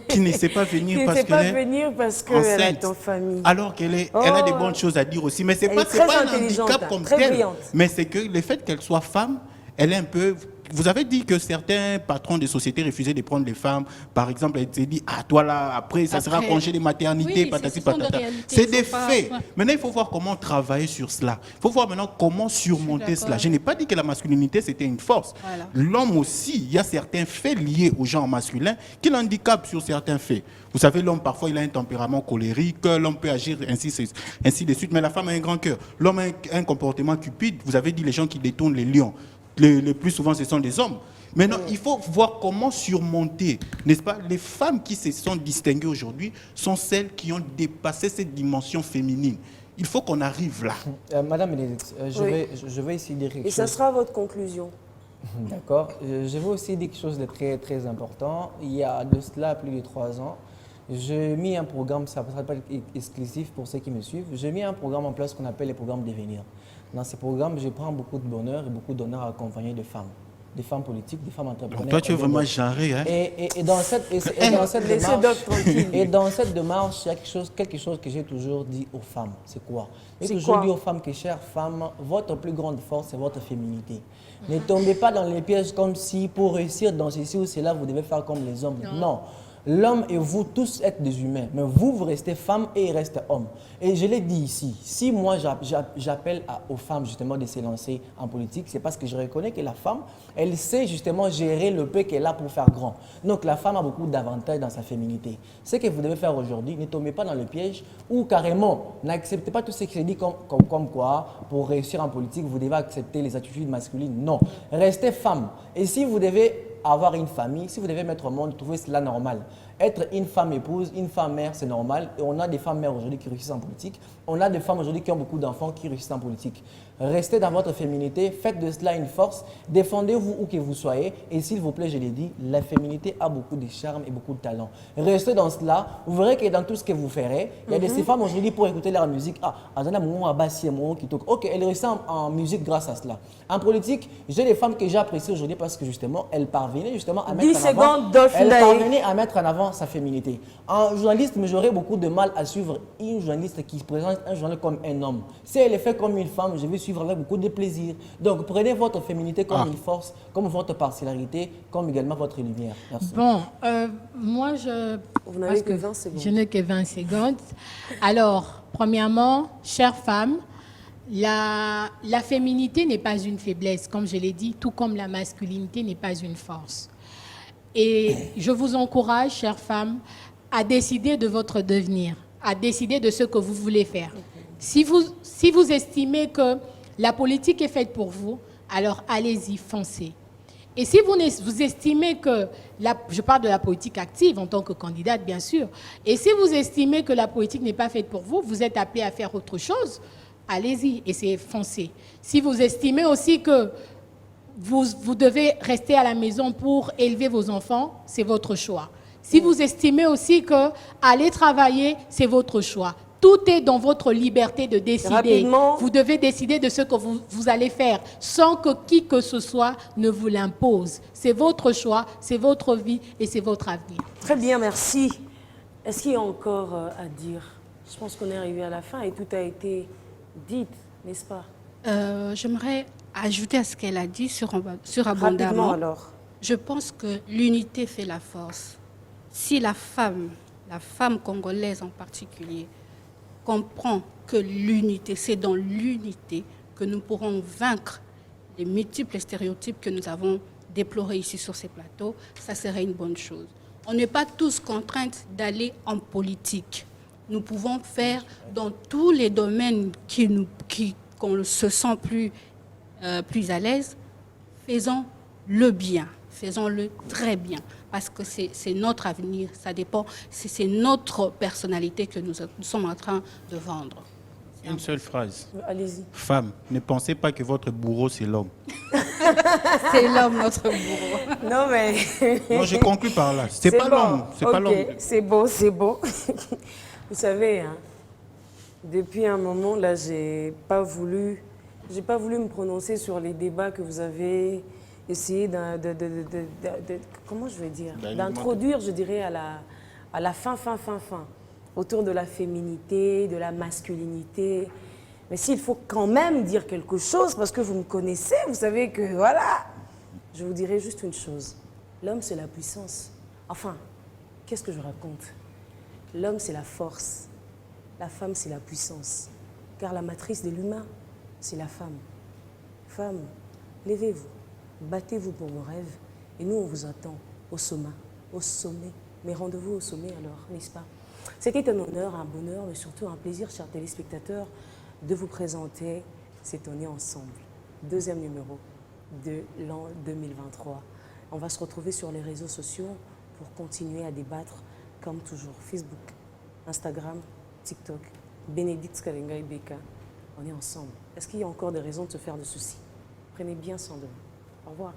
qui ne sait pas venir qui ne parce sait pas qu'elle est venir parce qu'elle enceinte. est en famille. Alors qu'elle elle a des bonnes choses à dire aussi. Mais ce n'est Elle pas, est c'est très pas un intelligente, handicap hein, comme très tel. brillante. Mais c'est que le fait qu'elle soit femme, elle est un peu... Vous avez dit que certains patrons de sociétés refusaient de prendre les femmes. Par exemple, elle s'est dit, ah, toi là, après, ça sera Après, congé de maternité, oui, patati ce sont des patata. réalités, C'est il des faut pas- faits. ouais. Maintenant, il faut voir comment travailler sur cela. Il faut voir maintenant comment surmonter cela. Je n'ai pas dit que la masculinité, c'était une force. Voilà. L'homme aussi, il y a certains faits liés au genre masculin qui l'handicapent sur certains faits. Vous savez, l'homme, parfois, il a un tempérament colérique, l'homme peut agir ainsi de suite, mais la femme a un grand cœur. L'homme a un comportement cupide. Vous avez dit les gens qui détournent les lions. Le plus souvent, ce sont des hommes. Maintenant, il faut voir comment surmonter, n'est-ce pas? Les femmes qui se sont distinguées aujourd'hui sont celles qui ont dépassé cette dimension féminine. Il faut qu'on arrive là. Madame Bénédicte, Oui. je vais essayer de dire quelque Et ça chose. sera votre conclusion. D'accord. Je veux aussi dire quelque chose de très, très important. Il y a de cela plus de 3 ans, j'ai mis un programme, ça ne sera pas exclusif pour ceux qui me suivent, j'ai mis un programme en place qu'on appelle les programmes Devenir. Dans ces programmes, je prends beaucoup de bonheur et beaucoup d'honneur à accompagner des femmes politiques, des femmes entrepreneurs. Donc toi, tu es vraiment genré, hein? Et dans cette Laissez démarche, Doc tranquille. et dans cette démarche, il y a quelque chose que j'ai toujours dit aux femmes. C'est quoi? J'ai C'est toujours quoi? dit aux femmes que, chères femmes, votre plus grande force, c'est votre féminité. Ne tombez pas dans les pièges comme si pour réussir dans ceci ou cela, vous devez faire comme les hommes. Non. L'homme et vous tous êtes des humains, mais vous restez femme et il reste homme. Et je l'ai dit ici, si moi j'appelle aux femmes justement de se lancer en politique, c'est parce que je reconnais que la femme, elle sait justement gérer le peu qu'elle a pour faire grand. Donc la femme a beaucoup d'avantages dans sa féminité. Ce que vous devez faire aujourd'hui, ne tombez pas dans le piège ou carrément n'acceptez pas tout ce qui se dit comme quoi pour réussir en politique, vous devez accepter les attitudes masculines. Non, restez femme. Et si vous devez avoir une famille, si vous devez mettre au monde, trouvez cela normal. Être une femme épouse, une femme mère, c'est normal. Et on a des femmes mères aujourd'hui qui réussissent en politique. On a des femmes aujourd'hui qui ont beaucoup d'enfants qui réussissent en politique. Restez dans votre féminité, faites de cela une force, défendez-vous où que vous soyez. Et s'il vous plaît, je l'ai dit, la féminité a beaucoup de charme et beaucoup de talent. Restez dans cela, vous verrez que dans tout ce que vous ferez, il y a de ces femmes aujourd'hui pour écouter leur musique. Ok, elles réussissent en musique grâce à cela. En politique, j'ai des femmes que j'apprécie aujourd'hui parce que justement, elles parvenaient justement à 10 mettre en avant, secondes, Dolph elles Ndaye. parvenaient à mettre en avant sa féminité. En journaliste, mais j'aurais beaucoup de mal à suivre une journaliste qui présente un journal comme un homme. Si elle est faite comme une femme, je vais suivre avec beaucoup de plaisir. Donc prenez votre féminité comme une force, comme votre particularité, comme également votre lumière. Merci. Bon, moi, je... Vous n'avez parce que 20 secondes. Je n'ai que 20 secondes. Alors, premièrement, chère femme, la féminité n'est pas une faiblesse, comme je l'ai dit, tout comme la masculinité n'est pas une force. Et je vous encourage, chère femme, à décider de votre devenir, à décider de ce que vous voulez faire. Si vous estimez que la politique est faite pour vous, alors allez-y, foncez. Et si vous estimez que, je parle de la politique active en tant que candidate, bien sûr, et si vous estimez que la politique n'est pas faite pour vous, vous êtes appelé à faire autre chose, allez-y, essayez, foncez. Si vous estimez aussi que vous devez rester à la maison pour élever vos enfants, c'est votre choix. Si vous estimez aussi que aller travailler, c'est votre choix. Tout est dans votre liberté de décider. Rapidement. Vous devez décider de ce que vous allez faire sans que qui que ce soit ne vous l'impose. C'est votre choix, c'est votre vie et c'est votre avenir. Très bien, merci. Est-ce qu'il y a encore à dire? Je pense qu'on est arrivé à la fin et tout a été dit, n'est-ce pas? J'aimerais ajouter à ce qu'elle a dit sur Rapidement abondamment. alors. Je pense que l'unité fait la force. Si la femme congolaise en particulier, comprend que l'unité, c'est dans l'unité que nous pourrons vaincre les multiples stéréotypes que nous avons déplorés ici sur ces plateaux, ça serait une bonne chose. On n'est pas tous contraints d'aller en politique. nous pouvons faire dans tous les domaines qu'on se sent plus à l'aise. Faisons le bien, faisons-le très bien, parce que c'est notre avenir, ça dépend, c'est notre personnalité que nous sommes en train de vendre. Une seule phrase. Allez-y. Femme, ne pensez pas que votre bourreau, c'est l'homme. C'est l'homme, notre bourreau. Non, mais... Non, je conclus par là. C'est pas bon. l'homme. C'est pas Ok, l'homme. c'est beau, c'est beau. Vous savez, hein, depuis un moment, là, j'ai pas voulu me prononcer sur les débats que vous avez essayé comment je vais dire, d'introduire, je dirais, à la fin, autour de la féminité, de la masculinité. Mais s'il faut quand même dire quelque chose, parce que vous me connaissez, vous savez que, voilà, je vous dirai juste une chose. L'homme, c'est la puissance. Enfin, qu'est-ce que je raconte? L'homme, c'est la force. La femme, c'est la puissance. Car la matrice de l'humain, c'est la femme. Femmes, levez-vous, battez-vous pour vos rêves. Et nous, on vous attend au sommet. Mais rendez-vous au sommet alors, n'est-ce pas? C'était un honneur, un bonheur, mais surtout un plaisir, chers téléspectateurs, de vous présenter C'est On est ensemble. Deuxième numéro de l'an 2023. On va se retrouver sur les réseaux sociaux pour continuer à débattre comme toujours. Facebook, Instagram, TikTok, Bénédicte Kalenga Beka. On est ensemble. Est-ce qu'il y a encore des raisons de se faire de soucis? Prenez bien soin de vous. Au revoir.